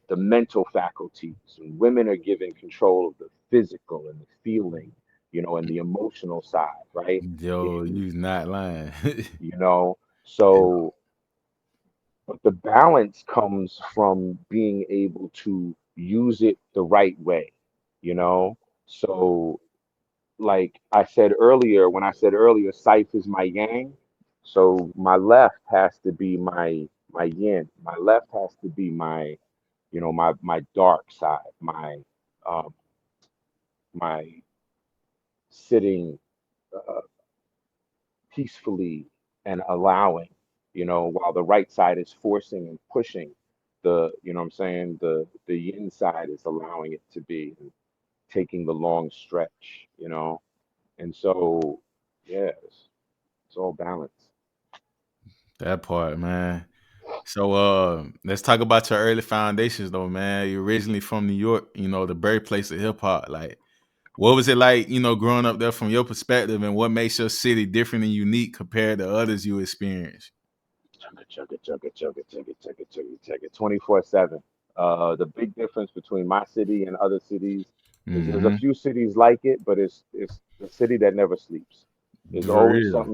[SPEAKER 12] the mental faculties, and women are given control of the physical and the feeling, and the emotional side, right?
[SPEAKER 1] Yo,
[SPEAKER 12] And
[SPEAKER 1] you not lying.
[SPEAKER 12] you know
[SPEAKER 1] Yeah.
[SPEAKER 12] so but the balance comes from being able to use it the right way, you know? So, like I said earlier, when I said earlier, Scythe is my yang. So my left has to be my yin. My left has to be my dark side, um my sitting uh, peacefully and allowing, while the right side is forcing and pushing. What I'm saying, the yin side is allowing it to be and taking the long stretch, and so yeah, it's all balance.
[SPEAKER 1] That part, man. So let's talk about your early foundations though, man. You're originally from New York, the birthplace of hip hop. Like, what was it like, growing up there from your perspective, and what makes your city different and unique compared to others you experienced?
[SPEAKER 12] Chugga, chugga, chugga, chugga, chugga, chugga, chugga, chugga, 24/7. The big difference between my city and other cities is there's a
[SPEAKER 1] Mm-hmm.
[SPEAKER 12] few cities like it, but it's the city that never sleeps. There's
[SPEAKER 1] For real.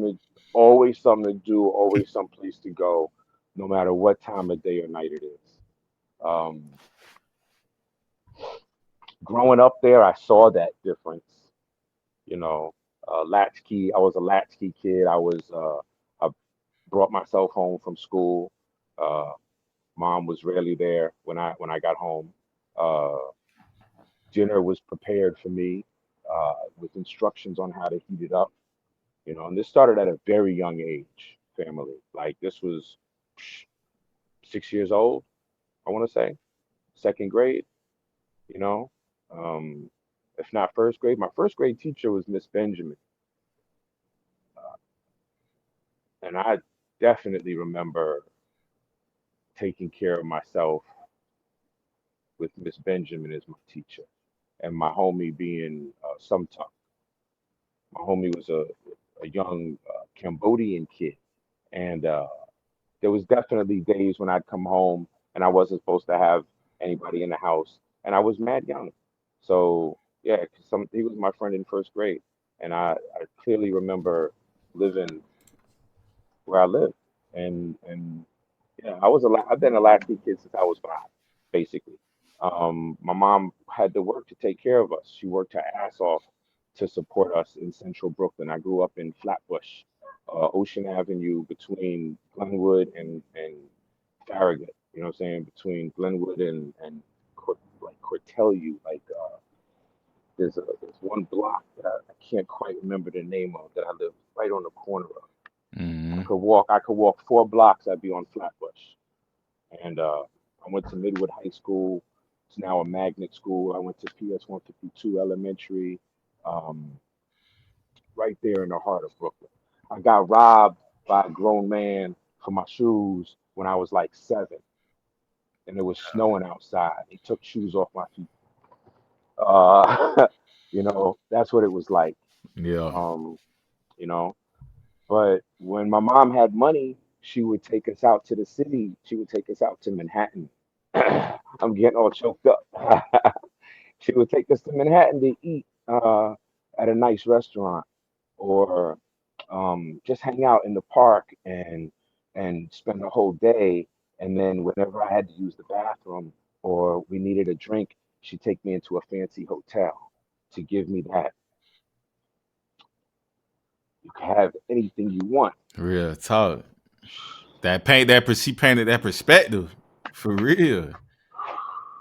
[SPEAKER 12] always something to do, always some place to go, no matter what time of day or night it is. Um, Growing up there, I saw that difference. Latchkey. I was a latchkey kid. I brought myself home from school. Uh, Mom was rarely there when I got home. Uh, Dinner was prepared for me with instructions on how to heat it up. And this started at a very young age. Family, like this was 6 years old. I want to say second grade. You know, um, if not first grade. My first grade teacher was Miss Benjamin, and I definitely remember taking care of myself with Miss Benjamin as my teacher, and my homie being some Tuck. My homie was a young Cambodian kid, and there was definitely days when I'd come home and I wasn't supposed to have anybody in the house, and I was mad young. So yeah, 'cause he was my friend in first grade, and I clearly remember living where I lived, and yeah, I've been a latchkey kid since I was 5, basically. My mom had to work to take care of us. She worked her ass off to support us in Central Brooklyn. I grew up in Flatbush, Ocean Avenue, between Glenwood and Farragut. You know what I'm saying? Between Glenwood and Cortelyou. There's one block that I can't quite remember the name of that I live right on the corner of.
[SPEAKER 1] Mm-hmm.
[SPEAKER 12] I could walk 4 blocks. I'd be on Flatbush. And I went to Midwood High School. It's now a magnet school. I went to PS 152 Elementary, um, right there in the heart of Brooklyn. I got robbed by a grown man for my shoes when I was like 7, and it was snowing outside. He took shoes off my feet. Uh, that's what it was like.
[SPEAKER 1] Yeah.
[SPEAKER 12] Um, you know, but when my mom had money, she would take us out to the city. She would take us out to Manhattan. I'm getting all choked up. She would take us to Manhattan to eat at a nice restaurant, or just hang out in the park and spend the whole day. And then whenever I had to use the bathroom or we needed a drink, she'd take me into a fancy hotel to give me that. You can have anything you want.
[SPEAKER 1] Real talk. She painted that perspective for real.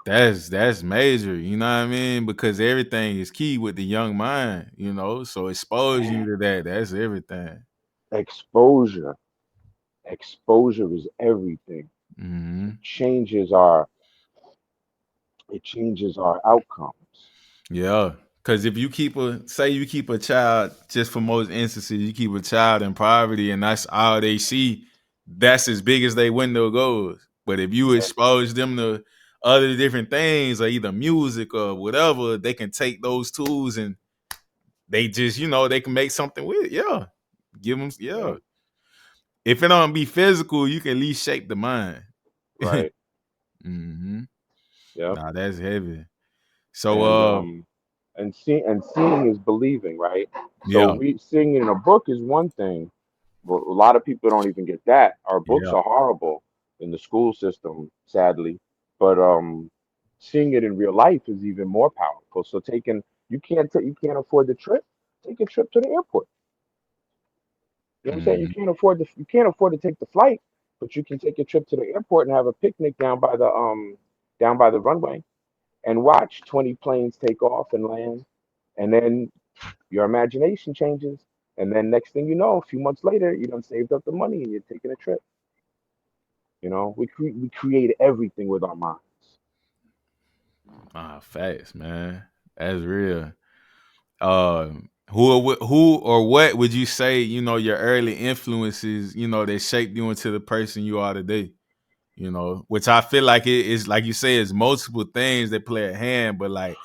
[SPEAKER 1] That's major, you know what I mean? Because everything is key with the young mind, So exposing you to that, that's everything.
[SPEAKER 12] Exposure. Exposure is everything.
[SPEAKER 1] Mm-hmm.
[SPEAKER 12] It changes our outcomes.
[SPEAKER 1] Yeah. Cause if you keep a child, just for most instances, you keep a child in poverty and that's all they see, that's as big as their window goes. But if you
[SPEAKER 12] Yeah.
[SPEAKER 1] expose them to other different things or either music or whatever, they can take those tools and they just, they can make something with it. Yeah. Give them,
[SPEAKER 12] Yeah.
[SPEAKER 1] yeah. If it don't be physical, you can at least shape the mind.
[SPEAKER 12] Right.
[SPEAKER 1] Mm-hmm.
[SPEAKER 12] Yep.
[SPEAKER 1] Nah, that's heavy. So,
[SPEAKER 12] And seeing is believing, right? So
[SPEAKER 1] yeah,
[SPEAKER 12] seeing in a book is one thing, but a lot of people don't even get that. Our books
[SPEAKER 1] yeah,
[SPEAKER 12] are horrible in the school system, sadly, but seeing it in real life is even more powerful. So you can't afford the trip, take a trip to the airport. You know what I'm saying?
[SPEAKER 1] mm-hmm.
[SPEAKER 12] You can't afford to take the flight, but you can take a trip to the airport and have a picnic down by the runway and watch 20 planes take off and land, and then your imagination changes, and then next thing you know, a few months later, you done saved up the money and you're taking a trip. We create everything with our minds.
[SPEAKER 1] Facts, man. That's real. Who or what would you say, your early influences, that shaped you into the person you are today? Which I feel like it is, like you say, it's multiple things that play a hand, but like,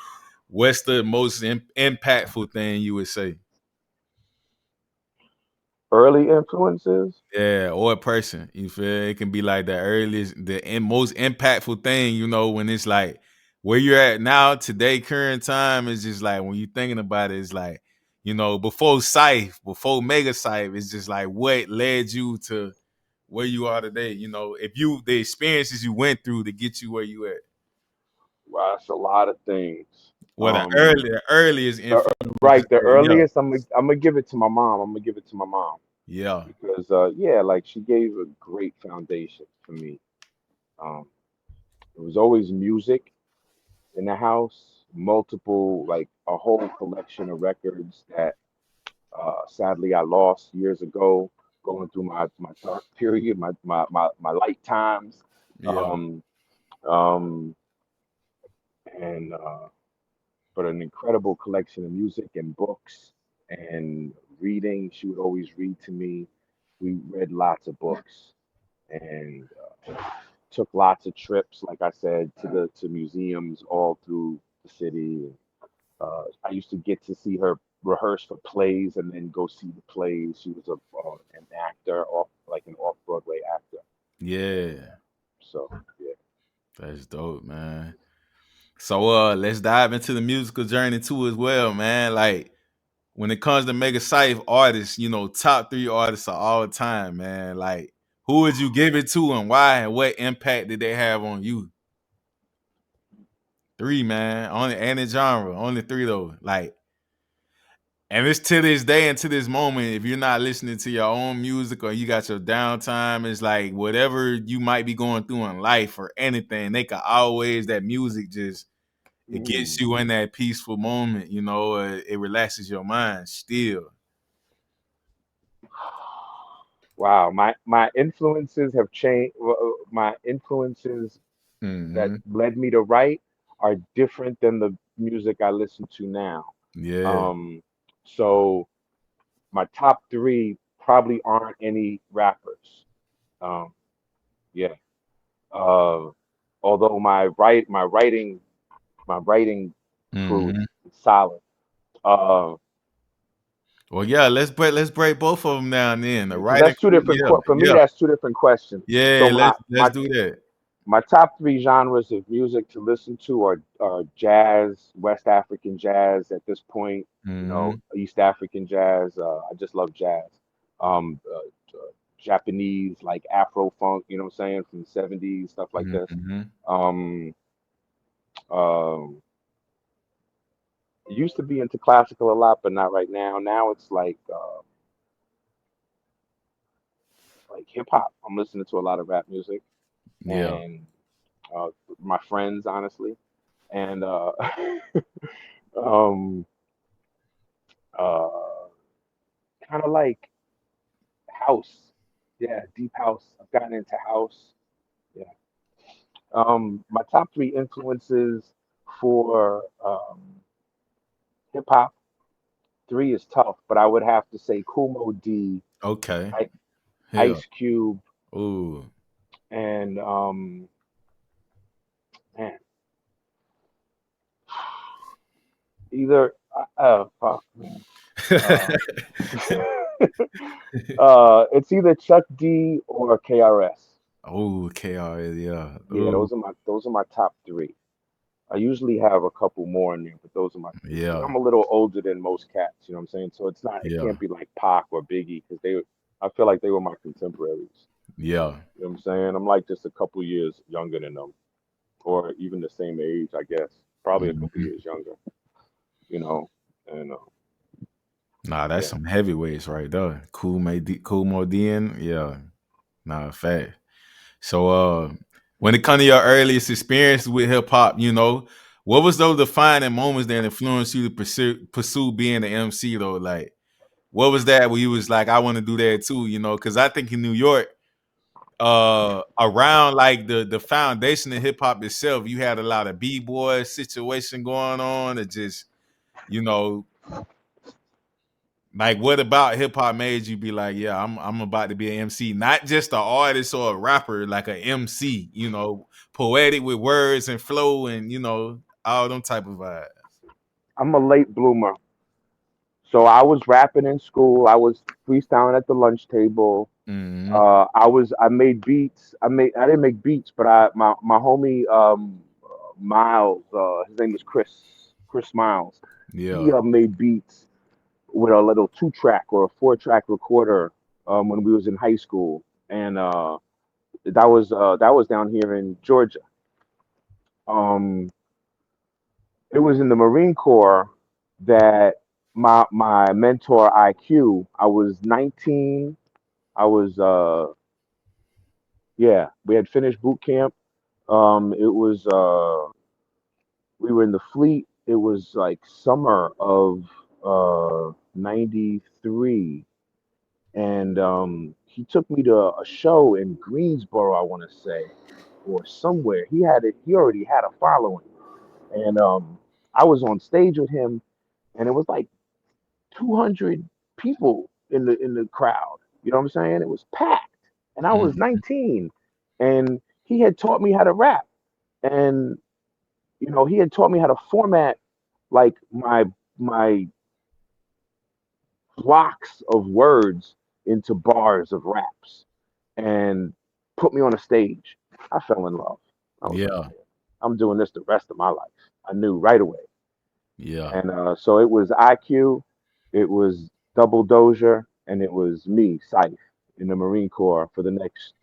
[SPEAKER 1] what's the most impactful thing you would say?
[SPEAKER 12] Early influences.
[SPEAKER 1] Yeah, or a person. You feel it can be like the earliest, most impactful thing. When it's like where you're at now, today, current time is just like when you're thinking about it, it's like before Scythe, before Megaciph, it's just like what led you to where you are today. If the experiences you went through to get you where you at.
[SPEAKER 12] Wow, that's a lot of things.
[SPEAKER 1] Well, the earliest
[SPEAKER 12] The,
[SPEAKER 1] influence you could
[SPEAKER 12] right, the
[SPEAKER 1] say, yeah,
[SPEAKER 12] earliest, I'm gonna give it to my mom. I'm gonna give it to my mom
[SPEAKER 1] yeah,
[SPEAKER 12] because yeah, like she gave a great foundation for me. Um, it was always music in the house, multiple, like a whole collection of records that sadly I lost years ago, going through my dark period, my light times.
[SPEAKER 1] yeah,
[SPEAKER 12] Um, um, and but an incredible collection of music and books and reading. She would always read to me. We read lots of books and took lots of trips, like I said, to museums all through the city. I used to get to see her rehearse for plays and then go see the plays. She was an actor, like an off Broadway actor.
[SPEAKER 1] Yeah.
[SPEAKER 12] So yeah.
[SPEAKER 1] That's dope, man. So let's dive into the musical journey too as well, man. Like when it comes to Megaciph artists, top 3 artists of all time, man. Like who would you give it to and why and what impact did they have on you? 3, man. Only any genre. Only 3 though. Like, and it's to this day and to this moment, if you're not listening to your own music or you got your downtime, it's like whatever you might be going through in life or anything, they can always, that music just, it gets you in that peaceful moment, it relaxes your mind still.
[SPEAKER 12] Wow, my influences have changed. My influences that
[SPEAKER 1] Mm-hmm.
[SPEAKER 12] led me to write are different than the music I listen to now.
[SPEAKER 1] Yeah.
[SPEAKER 12] So my top 3 probably aren't any rappers. Um, yeah. Uh, Although my writing crew
[SPEAKER 1] Mm-hmm.
[SPEAKER 12] is solid. Uh,
[SPEAKER 1] Well, yeah, let's break both of them down then. The
[SPEAKER 12] because
[SPEAKER 1] writing
[SPEAKER 12] that's two
[SPEAKER 1] crew,
[SPEAKER 12] different
[SPEAKER 1] yeah,
[SPEAKER 12] for me.
[SPEAKER 1] yeah,
[SPEAKER 12] That's two different questions. So
[SPEAKER 1] yeah.
[SPEAKER 12] my
[SPEAKER 1] Let's
[SPEAKER 12] my
[SPEAKER 1] do that.
[SPEAKER 12] my top 3 genres of music to listen to are jazz, West African jazz at this point,
[SPEAKER 1] Mm-hmm.
[SPEAKER 12] East African jazz. I just love jazz. Um, Japanese like Afro funk, you know what I'm saying, from the 70s, stuff like this.
[SPEAKER 1] Mm-hmm.
[SPEAKER 12] Um, um, Used to be into classical a lot, but not right now. Now it's like hip hop. I'm listening to a lot of rap music
[SPEAKER 1] Yeah.
[SPEAKER 12] and uh, my friends, honestly, and um, uh, kind of like house. Yeah, deep house. I've gotten into house. Yeah. My top 3 influences for hip hop. 3 is tough, but I would have to say Kumo D,
[SPEAKER 1] Okay.
[SPEAKER 12] I,
[SPEAKER 1] Yeah.
[SPEAKER 12] Ice Cube,
[SPEAKER 1] Ooh.
[SPEAKER 12] and man, either fuck man. Uh, it's either Chuck D or KRS.
[SPEAKER 1] Oh, KR, yeah.
[SPEAKER 12] Yeah,
[SPEAKER 1] Ooh.
[SPEAKER 12] those are my top 3. I usually have a couple more in there, but those are my 3 because
[SPEAKER 1] Yeah.
[SPEAKER 12] I'm a little older than most cats. You know what I'm saying? So it
[SPEAKER 1] Yeah.
[SPEAKER 12] can't be like Pac or Biggie because I feel like they were my contemporaries.
[SPEAKER 1] Yeah.
[SPEAKER 12] You know what I'm saying? I'm like just a couple years younger than them, or even the same age, I guess. Probably a couple
[SPEAKER 1] Mhm.
[SPEAKER 12] years younger. You know, and
[SPEAKER 1] Nah, that's
[SPEAKER 12] yeah,
[SPEAKER 1] some heavyweights right there. Cool Modian. Yeah. Nah, fact. So when it comes to your earliest experience with hip hop, what was those defining moments that influenced you to pursue being an MC though? Like what was that where you was like, I want to do that too, because I think in New York, around like the foundation of hip hop itself, you had a lot of b-boy situation going on. It just, you know, like what about hip hop made you be like, yeah, I'm about to be an MC, not just an artist or a rapper, like an MC, poetic with words and flow and all them type of vibes.
[SPEAKER 12] I'm a late bloomer. So I was rapping in school. I was freestyling at the lunch table.
[SPEAKER 1] Mm-hmm.
[SPEAKER 12] I made beats. I didn't make beats, but my homie Miles, his name is Chris Miles. He
[SPEAKER 1] Yeah.
[SPEAKER 12] made beats with a little 2-track or a 4-track recorder when we was in high school, and that was down here in Georgia. Um, it was in the Marine Corps that my mentor IQ. I was 19. I was yeah. We had finished boot camp. It was we were in the fleet. It was like summer of '93, and he took me to a show in Greensboro, I want to say, or somewhere. He had it. He already had a following, and I was on stage with him, and it was like 200 people in the crowd. You know what I'm saying? It was packed, and I was
[SPEAKER 1] Mm-hmm.
[SPEAKER 12] 19, and he had taught me how to rap, and he had taught me how to format like my blocks of words into bars of raps, and put me on a stage. I fell in love. I was
[SPEAKER 1] Yeah.
[SPEAKER 12] like, I'm doing this the rest of my life. I knew right away.
[SPEAKER 1] Yeah.
[SPEAKER 12] And so it was IQ, it was Double Dozier, and it was me, Scythe, in the Marine Corps for the next.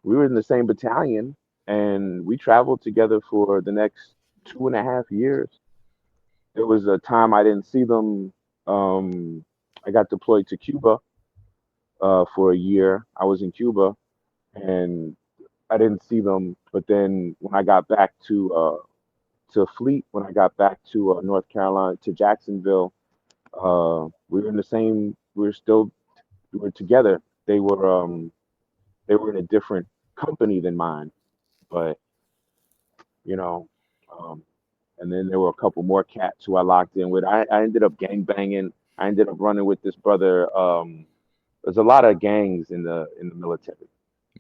[SPEAKER 12] We were in the same battalion, and we traveled together for the next 2.5 years. There was a time I didn't see them. Um, I got deployed to Cuba for a year. I was in Cuba, and I didn't see them. But then when I got back to Fleet, when I got back to North Carolina, to Jacksonville, we were in the same. We were together. They were in a different company than mine, but you know, um, and then there were a couple more cats who I locked in with. I ended up gang banging. I ended up running with this brother. There's a lot of gangs in the military.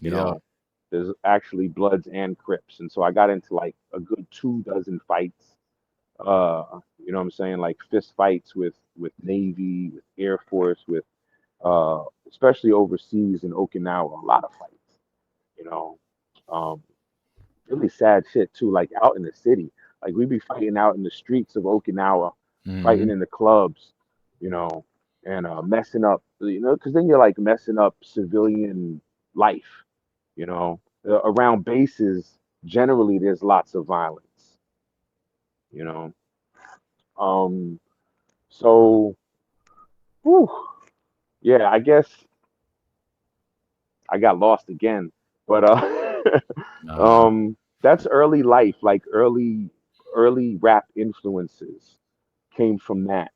[SPEAKER 12] You
[SPEAKER 1] Yeah.
[SPEAKER 12] know, there's actually Bloods and Crips, and so I got into like a good 2 dozen fights. You know what I'm saying? Like fist fights with Navy, with Air Force, with especially overseas in Okinawa, a lot of fights. You know, um, really sad shit too. Like out in the city, like we be fighting out in the streets of Okinawa, fighting
[SPEAKER 1] Hmm.
[SPEAKER 12] in the clubs. You know, and messing up. You know, because then you're like messing up civilian life. You know, around bases generally there's lots of violence. You know, um, so whew, yeah, I guess I got lost again, but
[SPEAKER 1] Nah.
[SPEAKER 12] that's early life, like early rap influences came from that,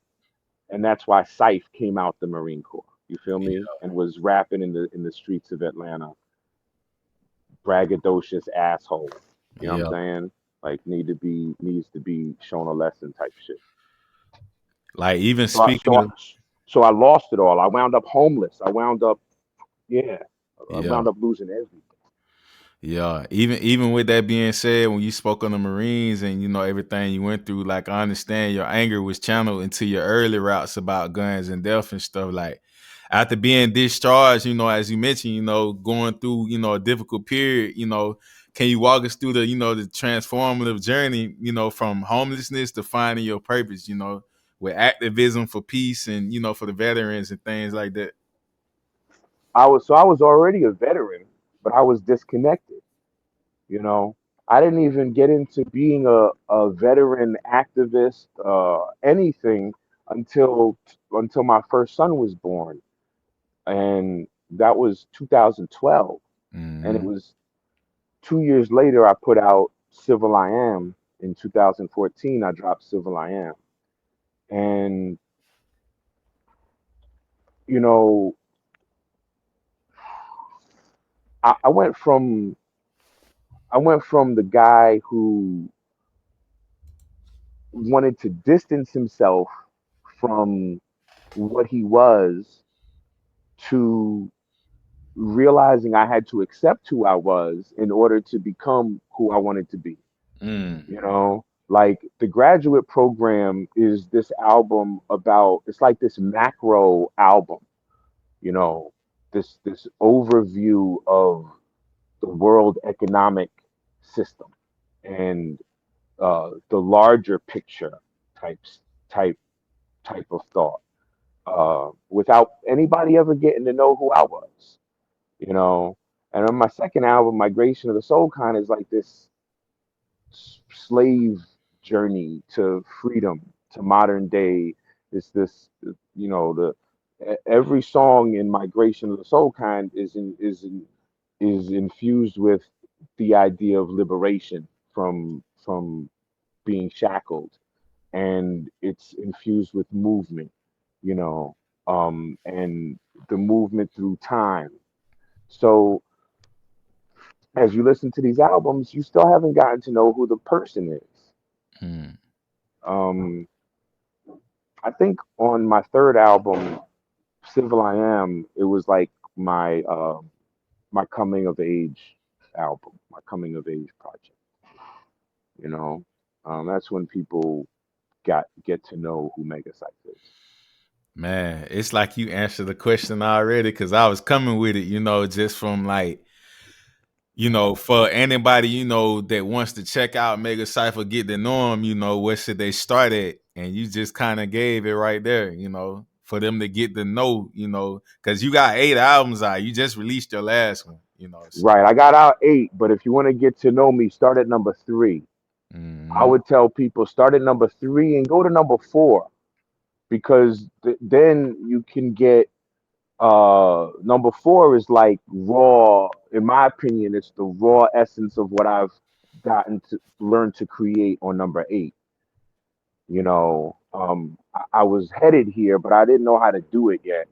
[SPEAKER 12] and that's why Scythe came out the Marine Corps. You feel me? And was rapping in the streets of Atlanta, braggadocious asshole. You know what I'm
[SPEAKER 1] Yeah.
[SPEAKER 12] saying? Like needs to be shown a lesson type shit.
[SPEAKER 1] Like even
[SPEAKER 12] So I, so
[SPEAKER 1] speaking
[SPEAKER 12] I,
[SPEAKER 1] of,
[SPEAKER 12] so I lost it all. I wound up homeless. I wound up yeah. I
[SPEAKER 1] yeah.
[SPEAKER 12] wound up losing everything.
[SPEAKER 1] Yeah, even with that being said, when you spoke on the Marines and you know everything you went through, like I understand your anger was channeled into your early routes about guns and death and stuff. Like after being discharged, you know, as you mentioned, you know, going through, you know, a difficult period, you know, can you walk us through the, you know, the transformative journey, you know, from homelessness to finding your purpose, you know, with activism for peace and, you know, for the veterans and things like that.
[SPEAKER 12] I was already a veteran, but I was disconnected. You know, I didn't even get into being a veteran activist, anything until my first son was born, and that was 2012. And it
[SPEAKER 1] Mm-hmm.
[SPEAKER 12] was 2 years later I put out Civil I Am. In 2014, I dropped Civil I Am, and you know, I, I went from I went from the guy who wanted to distance himself from what he was to realizing I had to accept who I was in order to become who I wanted to be.
[SPEAKER 1] Mm.
[SPEAKER 12] You know, like the graduate program is this album about, it's like this macro album, you know, this overview of the world economic system and the larger picture types type type of thought, without anybody ever getting to know who I was, you know. And on my second album, Migration of the Soul, kind of is like this slave journey to freedom, to modern day. It's this, you know, every song in Migration of the Soul kind is infused with the idea of liberation from being shackled, and it's infused with movement, you know, and the movement through time. So as you listen to these albums, you still haven't gotten to know who the person is.
[SPEAKER 1] Mm.
[SPEAKER 12] Um, I think on my third album, Civil I Am, it was like my coming of age album, my coming of age project. You know, that's when people get to know who Megaciph is.
[SPEAKER 1] Man, it's like you answered the question already because I was coming with it, you know, just from like you know, for anybody, you know, that wants to check out Megaciph or get to know him, you know, where should they start at? And you just kind of gave it right there, you know, for them to get to know, you know, because you got 8 albums out. You just released your last one, you know. So.
[SPEAKER 12] Right. I got out 8, but if you want to get to know me, start at number 3. I would tell people start at number 3 and go to number 4, because then you can get number 4 is like raw. In my opinion, it's the raw essence of what I've gotten to learn to create on number 8. You know, I was headed here, but I didn't know how to do it yet.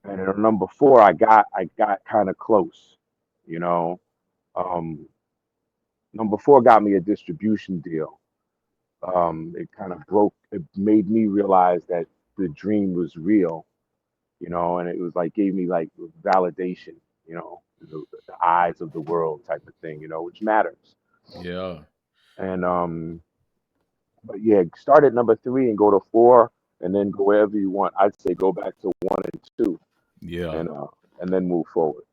[SPEAKER 12] And on number 4, I got kind of close. You know, um, number 4 got me a distribution deal. It kind of it made me realize that the dream was real, you know, and it was like gave me like validation, you know, the eyes of the world type of thing, you know, which matters.
[SPEAKER 1] Yeah.
[SPEAKER 12] And but yeah, start at number 3 and go to 4, and then go wherever you want. I'd say go back to 1 and 2.
[SPEAKER 1] Yeah.
[SPEAKER 12] And then move forward.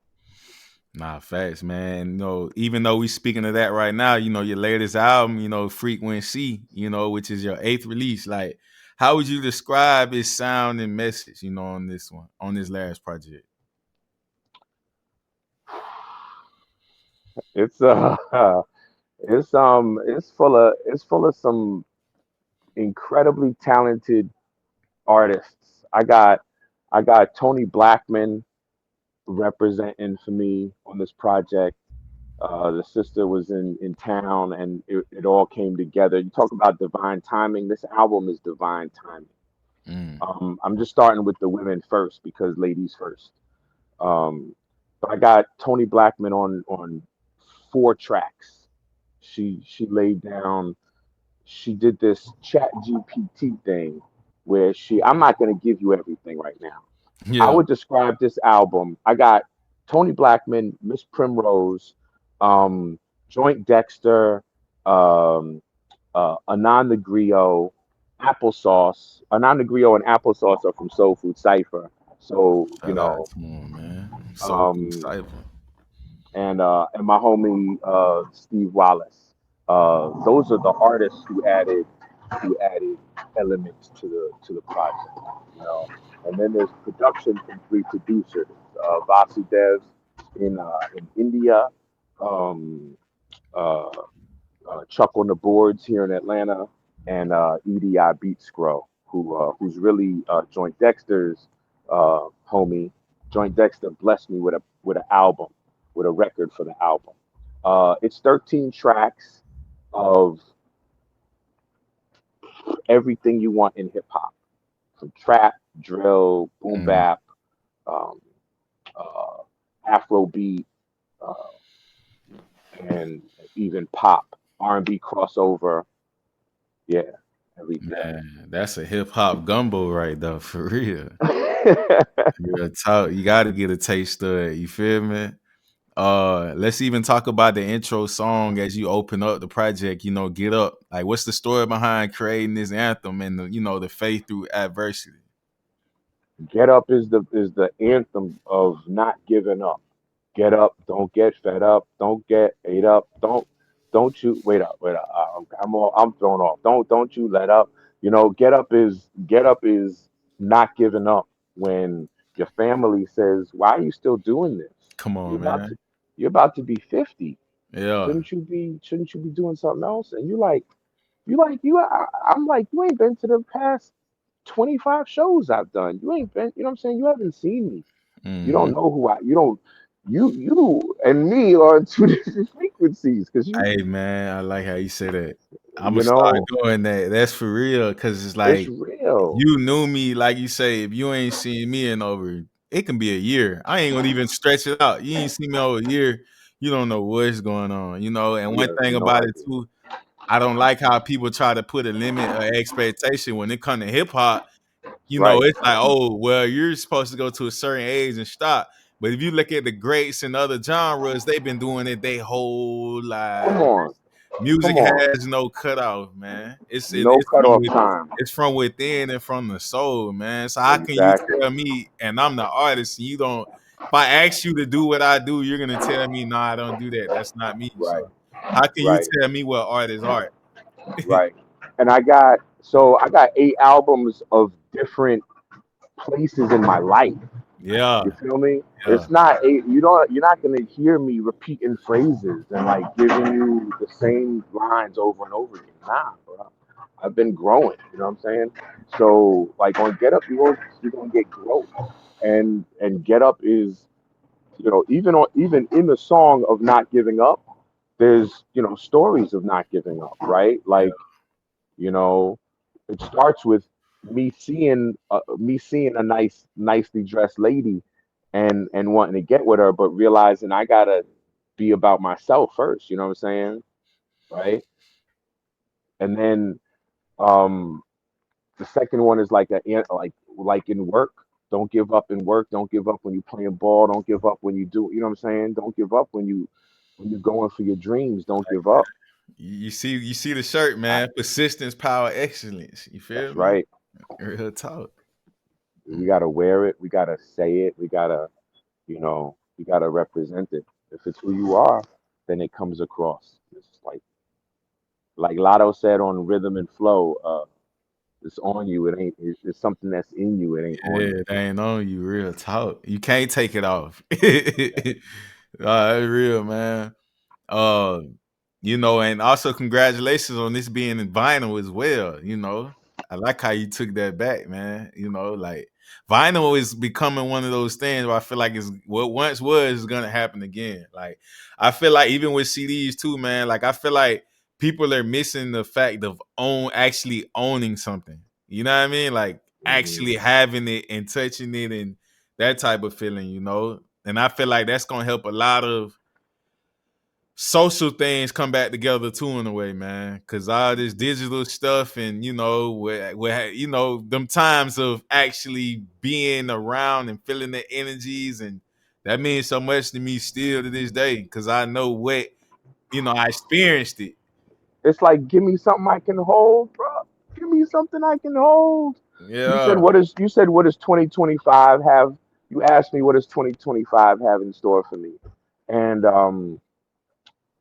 [SPEAKER 1] Nah, facts, man. You know, even though we speaking of that right now, you know, your latest album, you know, Freakwhensee, you know, which is your 8th release. Like, how would you describe its sound and message, you know, on this one, on this last project?
[SPEAKER 12] It's full of some incredibly talented artists. I got Tony Blackman representing for me on this project. The sister was in town, and it all came together. You talk about divine timing. This album is divine timing. I'm just starting with the women first, because ladies first. But I got Tony Blackman on 4 tracks. She laid down. She did this Chat GPT thing where I'm not going to give you everything right now.
[SPEAKER 1] Yeah.
[SPEAKER 12] I would describe this album. I got Tony Blackman, Miss Primrose, Joint Dexter, Anon the Griot, Applesauce. Anon the Griot and Applesauce are from Soul Food Cipher. So, you know.
[SPEAKER 1] Come on, man. Soul Food Cipher.
[SPEAKER 12] And my homie Steve Wallace. Those are the artists who added elements to the project, you know. And then there's production from 3 producers: Vasudev in India, Chuck on the boards here in Atlanta, and EDI Beatscrow, who's really Joint Dexter's homie. Joint Dexter blessed me with an album, with a record for the album. It's 13 tracks of everything you want in hip hop, from trap, drill, boom bap, Afrobeat, and even pop, R&B crossover. Yeah, everything.
[SPEAKER 1] Man, that's a hip hop gumbo right there, for real. You got to get a taste of it. You feel me? Let's even talk about the intro song as you open up the project. You know, Get Up. Like, what's the story behind creating this anthem and the faith through adversity?
[SPEAKER 12] Get Up is the anthem of not giving up. Get up, don't get fed up, don't get ate up, don't you wait up. I'm thrown off. Don't you let up. You know, get up is not giving up when your family says, "Why are you still doing this?
[SPEAKER 1] Come on, man.
[SPEAKER 12] You're about to be 50.
[SPEAKER 1] Yeah.
[SPEAKER 12] Shouldn't you be doing something else?" And I'm like, you ain't been to the past 25 shows I've done. You ain't been, you know what I'm saying? You haven't seen me. You don't know who you and me are on 2 different frequencies.
[SPEAKER 1] Hey, man, I like how you say that. I'm gonna start doing that. That's for real, because it's like,
[SPEAKER 12] it's real.
[SPEAKER 1] You knew me, like you say. If you ain't seen me in over, it can be a year. I ain't gonna even stretch it out. You ain't seen me over a year, you don't know what's going on, you know. And one thing about it too, I don't like how people try to put a limit or expectation when it comes to hip hop. You know, it's like, oh, well, you're supposed to go to a certain age and stop. But if you look at the greats and other genres, they've been doing it their whole life.
[SPEAKER 12] Come on.
[SPEAKER 1] Music has no cutoff, man. It's
[SPEAKER 12] cutoff time.
[SPEAKER 1] It's from within and from the soul, man. So how can you tell me, and I'm the artist, and if I ask you to do what I do, you're gonna tell me, no, I don't do that. That's not me.
[SPEAKER 12] Right,
[SPEAKER 1] So how can you
[SPEAKER 12] right,
[SPEAKER 1] tell me what art is art?
[SPEAKER 12] right. And I got 8 albums of different places in my life.
[SPEAKER 1] Yeah,
[SPEAKER 12] You feel me?
[SPEAKER 1] yeah.
[SPEAKER 12] It's not you're not gonna hear me repeating phrases and like giving you the same lines over and over again. Nah, bro. I've been growing, you know what I'm saying? So like on Get Up, you're gonna get growth. And Get Up is, even in the song of not giving up, there's, stories of not giving up, right?
[SPEAKER 1] Yeah.
[SPEAKER 12] Like, you know, it starts with me seeing a nicely dressed lady and wanting to get with her, but realizing I gotta be about myself first. You know what I'm saying? Right. And then um, the second one is like in work. Don't give up in work. Don't give up when you're playing ball. Don't give up when you do. You know what I'm saying? Don't give up when you're going for your dreams. Don't give up.
[SPEAKER 1] You see the shirt,
[SPEAKER 12] I,
[SPEAKER 1] man. Persistence, power, excellence. You feel
[SPEAKER 12] that's
[SPEAKER 1] me?
[SPEAKER 12] right.
[SPEAKER 1] Real talk.
[SPEAKER 12] We gotta wear it. We gotta say it. We gotta represent it. If it's who you are, then it comes across. It's like Lotto said on Rhythm and Flow. It's on you. It ain't. It's something that's in you. It ain't on you.
[SPEAKER 1] Yeah, they ain't on you. Real talk. You can't take it off. That's real, man. Uh, and also congratulations on this being in vinyl as well. I like how you took that back, man. Like vinyl is becoming one of those things where I feel like it's what once was is gonna happen again. Like I feel like even with CDs too, man. Like I feel like people are missing the fact of actually owning something. You know what I mean? Like
[SPEAKER 12] Mhm.
[SPEAKER 1] actually having it and touching it and that type of feeling. And I feel like that's gonna help a lot of social things come back together too in a way, man. Cause all this digital stuff and them times of actually being around and feeling the energies and that means so much to me still to this day. Cause I know I experienced it.
[SPEAKER 12] It's like, give me something I can hold, bro. Give me something I can hold. You
[SPEAKER 1] Yeah.
[SPEAKER 12] said what does 2025 have? You asked me what does 2025 have in store for me, and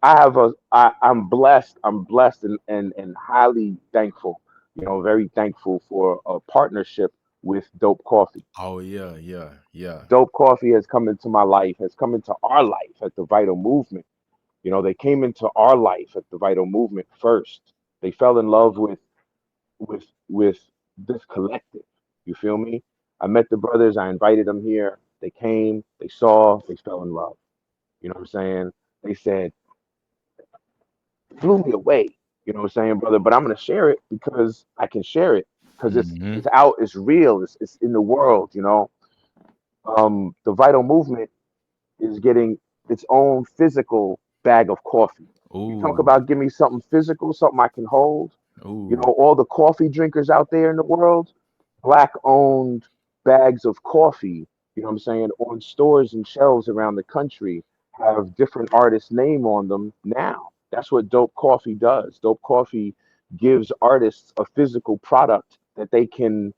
[SPEAKER 12] I'm blessed. I'm blessed and highly thankful. Very thankful for a partnership with Dope Coffee.
[SPEAKER 1] Oh yeah, yeah, yeah.
[SPEAKER 12] Dope Coffee has come into my life, has come into our life at the Vital Movement. They came into our life at the Vital Movement first. They fell in love with this collective. You feel me? I met the brothers. I invited them here. They came. They saw. They fell in love. You know what I'm saying? They said, blew me away. You know what I'm saying, brother? But I'm gonna share it because I can share it because it's
[SPEAKER 1] Mm-hmm.
[SPEAKER 12] out. It's real. It's in the world. The Vital Movement is getting its own physical bag of coffee. You talk
[SPEAKER 1] Ooh,
[SPEAKER 12] about give me something physical, something I can hold.
[SPEAKER 1] ooh.
[SPEAKER 12] All the coffee drinkers out there in the world, black owned bags of coffee, you know what I'm saying, on stores and shelves around the country have different artists' name on them now. That's what Dope Coffee does. Dope Coffee gives artists a physical product that they can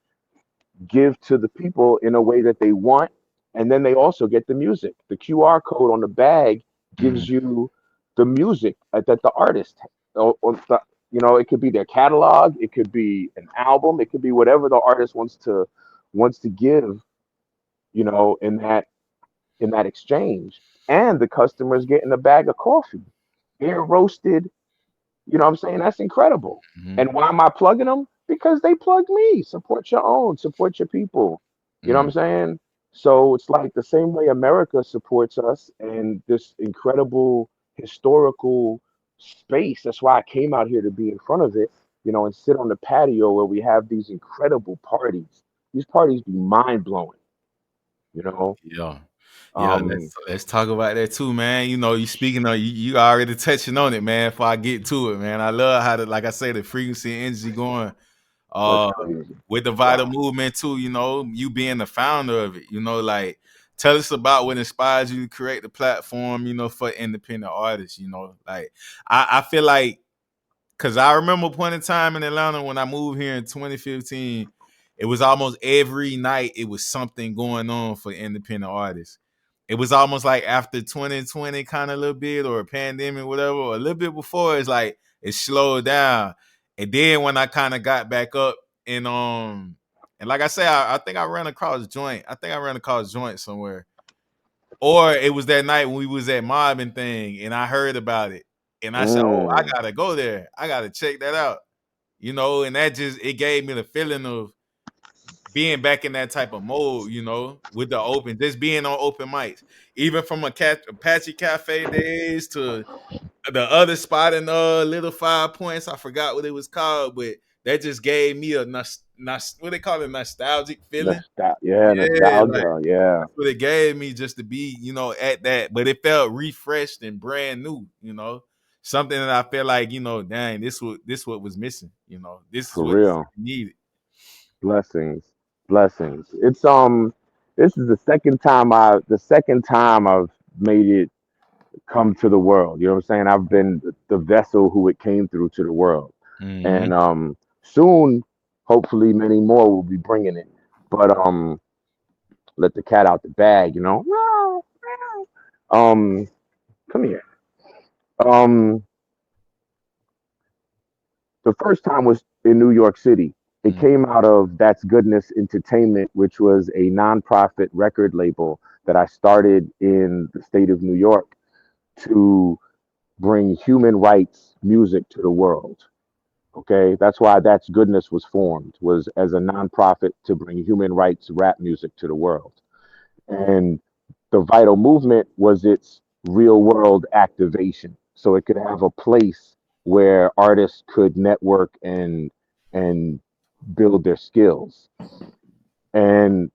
[SPEAKER 12] give to the people in a way that they want. And then they also get the music. The QR code on the bag
[SPEAKER 1] Mm,
[SPEAKER 12] gives you the music that the artist, it could be their catalog, it could be an album, it could be whatever the artist wants to give, in that exchange. And the customer's getting a bag of coffee, air roasted. You know what I'm saying? That's incredible.
[SPEAKER 1] mhm,
[SPEAKER 12] And why am I plugging them? Because they plug me. Support your own, support your people. You know what
[SPEAKER 1] mm.
[SPEAKER 12] I'm saying? So it's like the same way America supports us and this incredible historical space. That's why I came out here to be in front of it, and sit on the patio where we have these incredible parties. These parties be mind blowing, you know.
[SPEAKER 1] Yeah. Yeah,
[SPEAKER 12] Um,
[SPEAKER 1] let's talk about that too, man. You speaking of you already touching on it, man. Before I get to it, man. I love how like I say, the frequency and energy going
[SPEAKER 12] that's
[SPEAKER 1] uh
[SPEAKER 12] crazy.
[SPEAKER 1] with the vital
[SPEAKER 12] Wow.
[SPEAKER 1] movement too, you being the founder of it, like tell us about what inspires you to create the platform, for independent artists, like I feel like because I remember a point in time in Atlanta when I moved here in 2015, it was almost every night it was something going on for independent artists. it was almost like after 2020 kind of a little bit, or a pandemic, whatever, or a little bit before, it's like it slowed down. And then when I kind of got back up and like I said, I think I ran across joint. I think I ran across joint somewhere. Or it was that night when we was at mobbing thing and I heard about it. And I said, oh, I gotta go there. I gotta check that out. You know, and that just it gave me the feeling of being back in that type of mode, you know, with the open, just being on open mics, even from Apache Cafe days to the other spot in Little 5 Points. I forgot what it was called, but that just gave me a what they call it, nostalgic feeling. Yeah, like
[SPEAKER 12] Nostalgia. Yeah,
[SPEAKER 1] that's what it gave me, just to be, you know, at that. But it felt refreshed and brand new, you know, something that I feel like, you know, dang, this what was missing, you know, this is
[SPEAKER 12] for
[SPEAKER 1] what
[SPEAKER 12] real.
[SPEAKER 1] needed.
[SPEAKER 12] Blessings, blessings. This is the second time I've made it come to the world. You know what I'm saying? I've been the vessel who it came through to the world,
[SPEAKER 1] Mm-hmm.
[SPEAKER 12] and soon, hopefully, many more will be bringing it. But let the cat out the bag. You know. Come here. Um, the first time was in New York City. It came out of That's Goodness Entertainment, which was a nonprofit record label that I started in the state of New York to bring human rights music to the world. Okay, that's why That's Goodness was formed, was as a nonprofit to bring human rights rap music to the world. And the vital movement was its real world activation, so it could have a place where artists could network and build their skills. And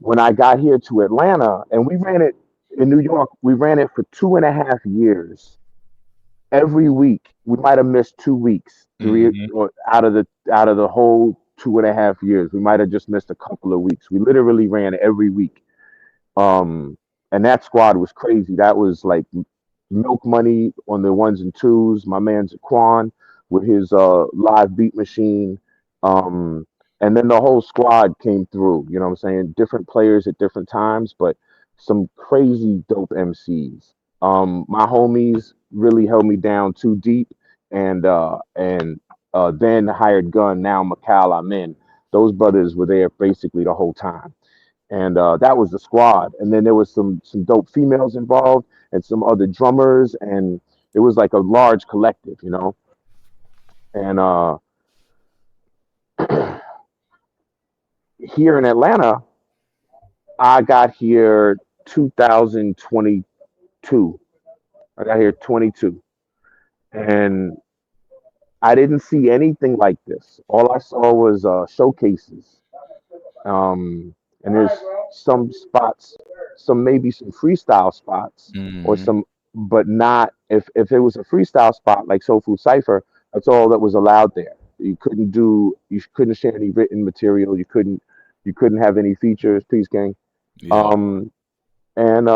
[SPEAKER 12] when I got here to Atlanta, and we ran it in New York, we ran it for 2.5 years. Every week, we might have missed 2 weeks, three
[SPEAKER 1] Mm-hmm.
[SPEAKER 12] or out of the whole 2.5 years. We might have just missed a couple of weeks. We literally ran every week. Um, and that squad was crazy. That was like Milk Money on the ones and twos. My man Zaquan with his live beat machine. Um, and then the whole squad came through. You know what I'm saying? Different players at different times, but some crazy dope MCs. My homies really held me down too deep, and then hired gun. Now Macau, I'm in. Those brothers were there basically the whole time, and that was the squad. And then there was some dope females involved and some other drummers, and it was like a large collective, you know. And here in Atlanta, I got here 2022. I got here 22, and I didn't see anything like this. All I saw was showcases. And there's some spots, maybe some freestyle spots, or
[SPEAKER 1] Mm-hmm.
[SPEAKER 12] some, but not if it was a freestyle spot like Soul Food Cipher. That's all that was allowed there. You couldn't share any written material. You couldn't have any features. Peace gang.
[SPEAKER 1] Yeah.
[SPEAKER 12] Um, and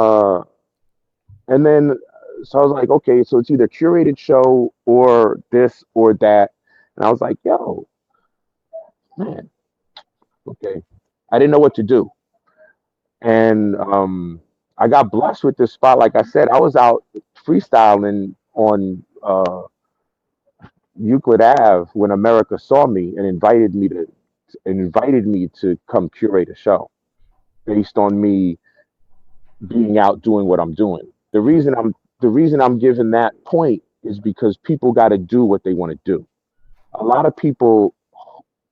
[SPEAKER 12] and then so I was like, okay, so it's either curated show or this or that. And I was like, yo, man, okay. I didn't know what to do. And I got blessed with this spot. Like I said, I was out freestyling on Euclid Ave when America saw me and invited me to come curate a show based on me being out doing what I'm doing. The reason I'm giving that point is because people got to do what they want to do. A lot of people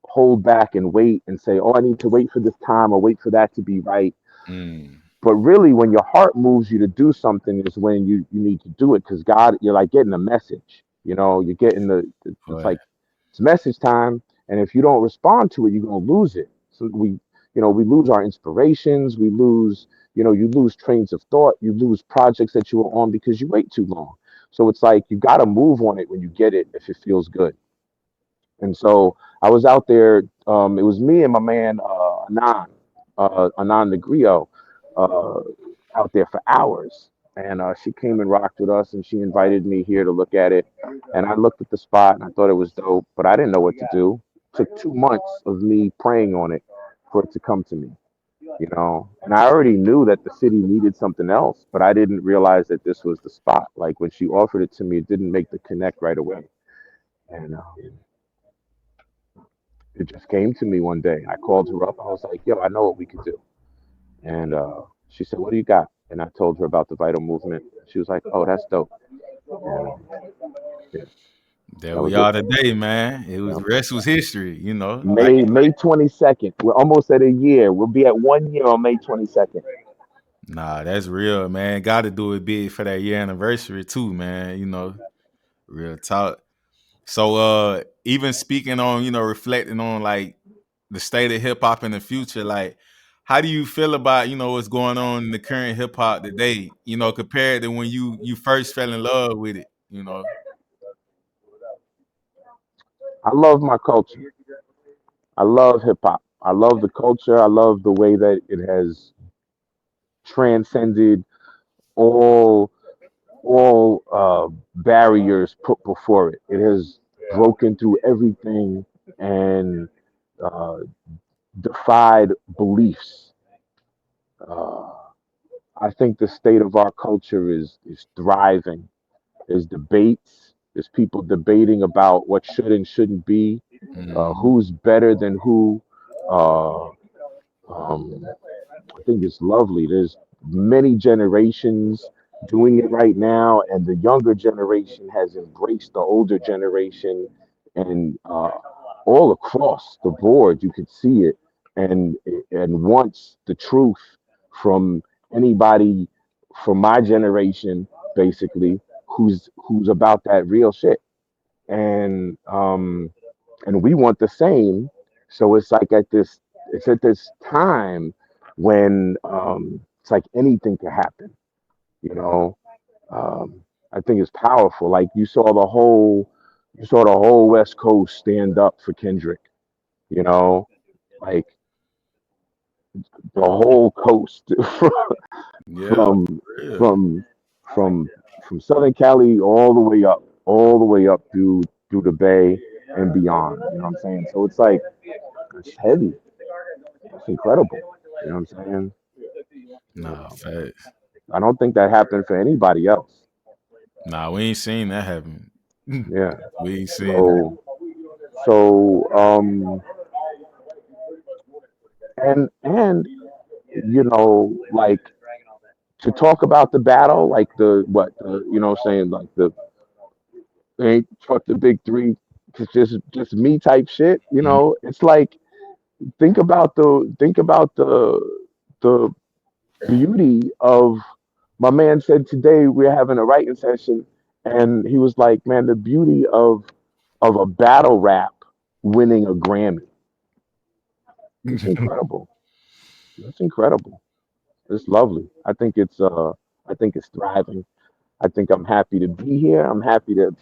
[SPEAKER 12] hold back and wait and say, "Oh, I need to wait for this time or wait for that to be right."
[SPEAKER 1] Mm.
[SPEAKER 12] But really, when your heart moves you to do something, is when you need to do it, because God, you're like getting a message. You know, you're getting it's
[SPEAKER 1] Boy.
[SPEAKER 12] like it's message time, and if you don't respond to it, you're gonna lose it. So we lose our inspirations. We lose, you lose trains of thought. You lose projects that you were on because you wait too long. So it's like you got to move on it when you get it if it feels good. And so I was out there. It was me and my man Anan Negrio, uh, out there for hours. And she came and rocked with us, and she invited me here to look at it. And I looked at the spot, and I thought it was dope, but I didn't know what to do. It took 2 months of me praying on it for it to come to me. you know. And I already knew that the city needed something else, but I didn't realize that this was the spot. Like when she offered it to me, it didn't make the connect right away, and it just came to me one day. I called her up. I was like, "Yo, I know what we could do," and she said, "What do you got?" And I told her about the Vital Movement. She was like, "Oh, that's dope." And, yeah,
[SPEAKER 1] There
[SPEAKER 12] that
[SPEAKER 1] we
[SPEAKER 12] was it.
[SPEAKER 1] are today, man. It was
[SPEAKER 12] Yeah.
[SPEAKER 1] the rest was history, you know. Like,
[SPEAKER 12] May 22nd. We're almost at a year. We'll be at 1 year on May 22nd.
[SPEAKER 1] nah, that's real, man. Got to do it big for that year anniversary too, man. You know, real talk. So, even speaking on, you know, reflecting on like the state of hip hop in the future, like, how do you feel about, you know, what's going on in the current hip hop today? You know, compared to when you first fell in love with it. You know.
[SPEAKER 12] I love my culture. I love hip hop. I love the culture. I love the way that it has transcended all barriers put before it. It has broken through everything and uh, defied beliefs. Uh, I think the state of our culture is thriving. There's debates. There's people debating about what should and shouldn't be,
[SPEAKER 1] Mhm.
[SPEAKER 12] who's better than who. Uh, um, I think it's lovely. There's many generations doing it right now, and the younger generation has embraced the older generation, and all across the board, you could see it, and wants the truth from anybody from my generation, basically, who's about that real shit, and we want the same. So it's like it's at this time when it's like anything can happen, you know. I think it's powerful. Like you saw the whole West Coast stand up for Kendrick, you know, like the whole coast
[SPEAKER 1] Yeah,
[SPEAKER 12] from
[SPEAKER 1] for real.
[SPEAKER 12] from from from Southern Cali all the way up through the Bay and beyond. You know what I'm saying? So it's like it's heavy. It's incredible. You know what I'm saying?
[SPEAKER 1] Nah, facts.
[SPEAKER 12] I don't think that happened for anybody else.
[SPEAKER 1] Nah, we ain't seen that happen.
[SPEAKER 12] Yeah.
[SPEAKER 1] We ain't seen that.
[SPEAKER 12] So and you know, like to talk about the battle, like you know what I'm saying, like the ain't fuck the big three, it's just me type shit, you
[SPEAKER 1] Mhm.
[SPEAKER 12] know. It's like think about the beauty of my man said today we're having a writing session and he was like, man, the beauty of a battle rap winning a Grammy. It's incredible. It's incredible. It's lovely. I think it's thriving. I think I'm happy to be here. I'm happy to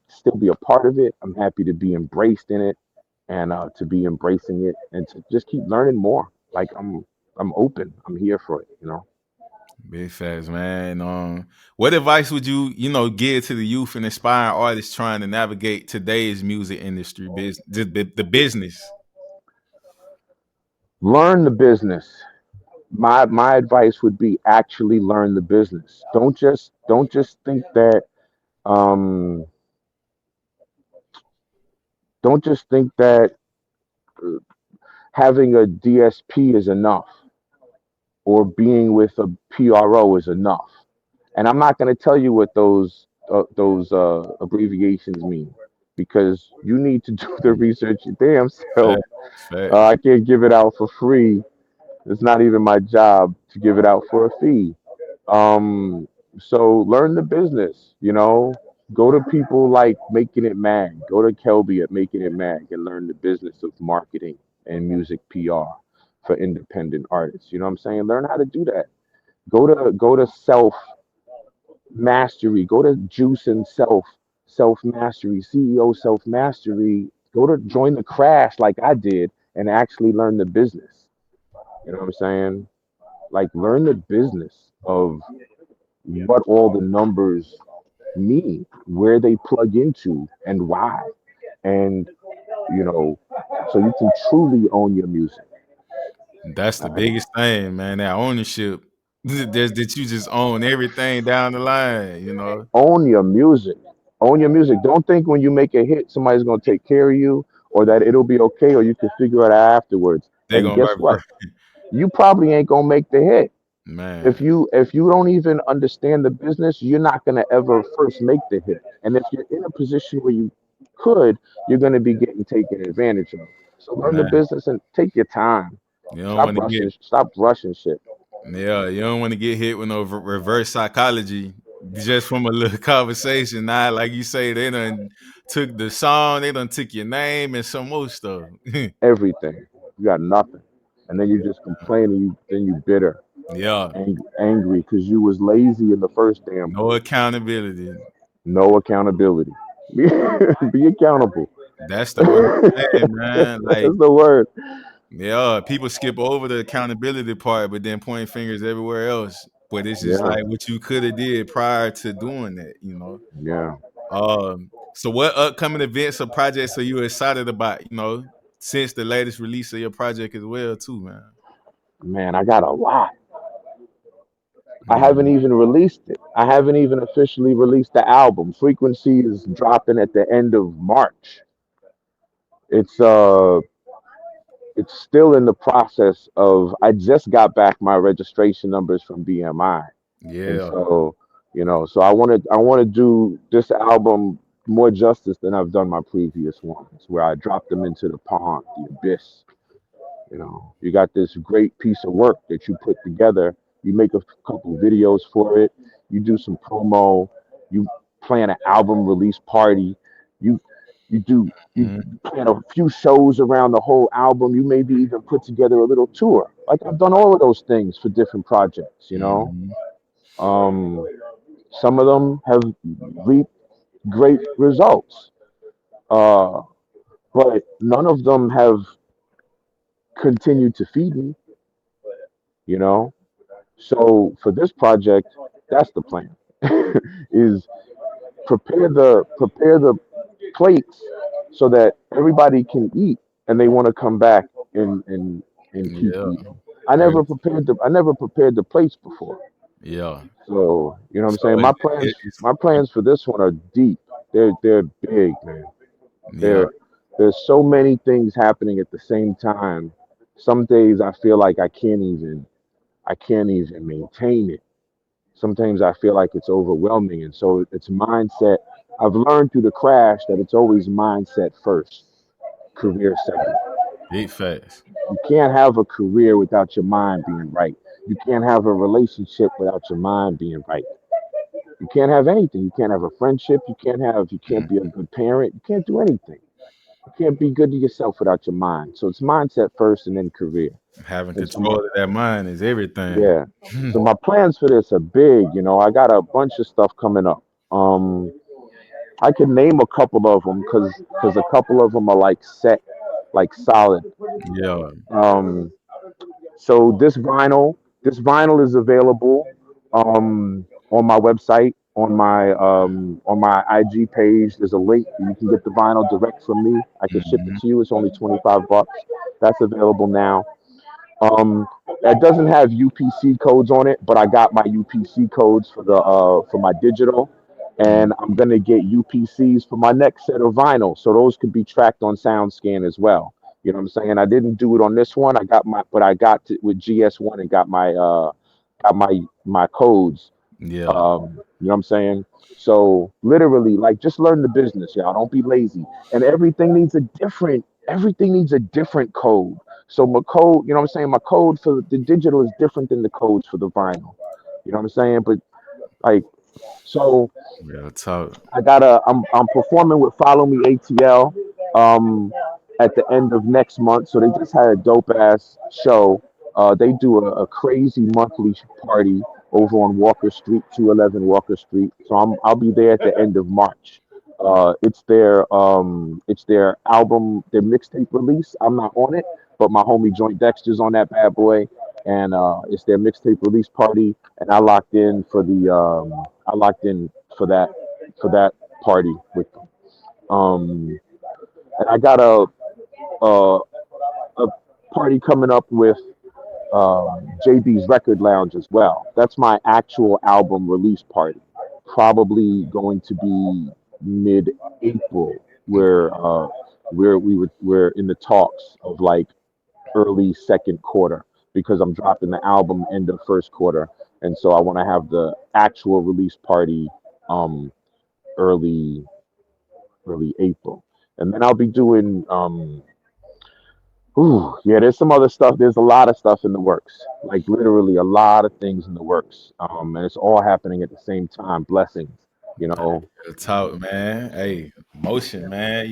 [SPEAKER 12] still be a part of it. I'm happy to be embraced in it and to be embracing it and to just keep learning more. Like I'm open. I'm here for it, you know.
[SPEAKER 1] Big facts, man. What advice would you, you know, give to the youth and aspiring artists trying to navigate today's music industry business, the business?
[SPEAKER 12] Learn the business. My advice would be actually learn the business. Don't just think that um don't just think that having a DSP is enough or being with a PRO is enough. And I'm not going to tell you what those abbreviations mean because you need to do the research your damn self.
[SPEAKER 1] Facts, facts.
[SPEAKER 12] I can't give it out for free. It's not even my job to give it out for a fee. Um, so learn the business, you know. Go to people like Making It Mag. Go to Kelby at Making It Mag and learn the business of marketing and music PR for independent artists. You know what I'm saying? Learn how to do that. Go to self mastery. Go to Juice and self mastery, CEO self mastery. Go to join the crash like I did and actually learn the business. You know what I'm saying? Like learn the business of what all the numbers mean, where they plug into, and why. And you know, so you can truly own your music.
[SPEAKER 1] That's the biggest thing, man. That ownership. That you just own everything down the line, you know.
[SPEAKER 12] Own your music. Own your music. Don't think when you make a hit, somebody's gonna take care of you, or that it'll be okay, or you can figure it out afterwards.
[SPEAKER 1] They
[SPEAKER 12] And
[SPEAKER 1] gonna
[SPEAKER 12] guess what?
[SPEAKER 1] revert.
[SPEAKER 12] You probably ain't gonna make the hit.
[SPEAKER 1] Man,
[SPEAKER 12] If you don't even understand the business, you're not gonna ever first make the hit. And if you're in a position where you could, you're gonna be getting taken advantage of. So learn the
[SPEAKER 1] man.
[SPEAKER 12] business and take your time.
[SPEAKER 1] You don't want to get
[SPEAKER 12] Stop rushing shit.
[SPEAKER 1] Yeah, you don't want to get hit with no reverse psychology just from a little conversation. Nah, like you say, they done took the song, they done took your name and some more stuff.
[SPEAKER 12] Everything. You got nothing. And then you just complain and you bitter,
[SPEAKER 1] Yeah,
[SPEAKER 12] angry because you was lazy in the first damn
[SPEAKER 1] no
[SPEAKER 12] place.
[SPEAKER 1] accountability.
[SPEAKER 12] No accountability. Be accountable.
[SPEAKER 1] That's the word, man, man. Like,
[SPEAKER 12] That's the word.
[SPEAKER 1] yeah, people skip over the accountability part, but then point fingers everywhere else. But it's just
[SPEAKER 12] Yeah.
[SPEAKER 1] like what you could have did prior to doing that, you know.
[SPEAKER 12] Yeah.
[SPEAKER 1] So what upcoming events or projects are you excited about? You know, since the latest release of your project as well, too, man.
[SPEAKER 12] Man, I got a lot. I haven't
[SPEAKER 1] Mm,
[SPEAKER 12] even released it. I haven't even officially released the album. Frequency is dropping at the end of March. It's uh it's still in the process of I just got back my registration numbers from BMI. And
[SPEAKER 1] yeah.
[SPEAKER 12] so, so I want to do this album more justice than I've done my previous ones, where I dropped them into the pond, the abyss. You got this great piece of work that you put together. You make a couple videos for it. You do some promo. You plan an album release party. You you
[SPEAKER 1] Mhm,
[SPEAKER 12] plan a few shows around the whole album. You maybe even put together a little tour. Like I've done all of those things for different projects.
[SPEAKER 1] mhm.
[SPEAKER 12] Um, some of them have reaped great results, uh, but none of them have continued to feed me. You know, So for this project, that's the plan. Is prepare the plates so that everybody can eat and they want to come back and keep
[SPEAKER 1] Yeah.
[SPEAKER 12] eating.
[SPEAKER 1] Every-
[SPEAKER 12] I never prepared the plates before.
[SPEAKER 1] Yeah.
[SPEAKER 12] So you know what I'm
[SPEAKER 1] So
[SPEAKER 12] saying?
[SPEAKER 1] it's
[SPEAKER 12] My plans for this one are deep. They're big, man.
[SPEAKER 1] yeah.
[SPEAKER 12] There there's so many things happening at the same time. Some days I feel like I can't even maintain it. Sometimes I feel like it's overwhelming. And so it's mindset. I've learned through the crash that it's always mindset first, career second.
[SPEAKER 1] Big facts.
[SPEAKER 12] You can't have a career without your mind being right. You can't have a relationship without your mind being right. You can't have anything. You can't have a friendship. You can't be a
[SPEAKER 1] Mhm.
[SPEAKER 12] good parent. You can't do anything. You can't be good to yourself without your mind. So it's mindset first and then career.
[SPEAKER 1] Having
[SPEAKER 12] And so
[SPEAKER 1] control of that mind is everything.
[SPEAKER 12] yeah. So my plans for this are big. I got a bunch of stuff coming up. I can name a couple of them because a couple of them are like set, like solid.
[SPEAKER 1] Yeah.
[SPEAKER 12] Um, so this vinyl is available on my website, on my IG page. There's a link. You can get the vinyl direct from me. I can ship it
[SPEAKER 1] Mhm.
[SPEAKER 12] to you. It's only $25. That's available now. It doesn't have UPC codes on it, but I got my UPC codes for my digital, and I'm
[SPEAKER 1] Mhm.
[SPEAKER 12] gonna get UPCs for my next set of vinyl, so those could be tracked on SoundScan as well. You know what I'm saying? I didn't do it on this one. I got it with GS1 and got my codes.
[SPEAKER 1] Yeah.
[SPEAKER 12] You know what I'm saying? So literally, like, just learn the business, y'all. Don't be lazy. And everything needs a different code. So my code, you know what I'm saying? My code for the digital is different than the codes for the vinyl. You know what I'm saying? But like, so
[SPEAKER 1] Real talk.
[SPEAKER 12] I'm performing with Follow Me ATL um at the end of next month. So they just had a dope ass show. They do a crazy monthly party over on Walker Street, 211 Walker Street. So I'll be there at the end of March. It's their album, their mixtape release. I'm not on it, but my homie Joint Dexter's on that bad boy, and it's their mixtape release party. And I locked in for that party with them. And I got a party coming up with JB's Record Lounge as well. That's my actual album release party. Probably going to be mid-April, where we're in the talks of like early second quarter because I'm dropping the album end of first quarter, and so I want to have the actual release party um early early April, and then I'll be doing ooh, yeah, there's some other stuff. There's a lot of stuff in the works, like literally a lot of things in the works, and it's all happening at the same time. Blessings, you know.
[SPEAKER 1] Real talk, man. Hey, motion, man.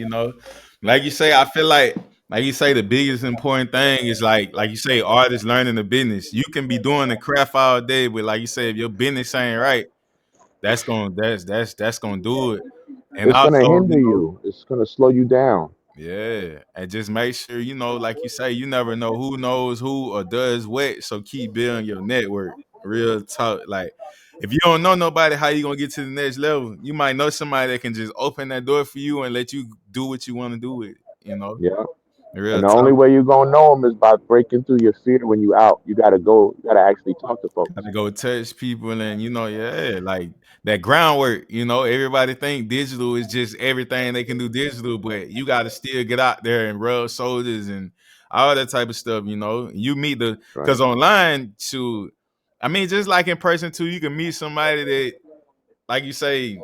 [SPEAKER 1] Like you say, I feel like you say, the biggest important thing is like you say, artists learning the business. You can be doing the craft all day, but like you say, if your business ain't right, that's gonna do it. And
[SPEAKER 12] It's gonna
[SPEAKER 1] also,
[SPEAKER 12] hinder you. It's gonna slow you down.
[SPEAKER 1] yeah, and just make sure like you say, you never know who knows who or does what. So keep building your network. Real talk. Like if you don't know nobody, how you gonna get to the next level? You might know somebody that can just open that door for you and let you do what you want to do with it.
[SPEAKER 12] Yeah.
[SPEAKER 1] Real
[SPEAKER 12] And the only
[SPEAKER 1] talk.
[SPEAKER 12] way you're gonna know them is by breaking through your fear when you out. You gotta go. You gotta actually talk to folks.
[SPEAKER 1] Gotta go touch people and yeah, like that groundwork. Everybody think digital is just everything they can do digital, but you gotta still get out there and rub shoulders and all that type of stuff. You meet
[SPEAKER 12] Right.
[SPEAKER 1] because online I mean, just like in person too, you can meet somebody that, like you say,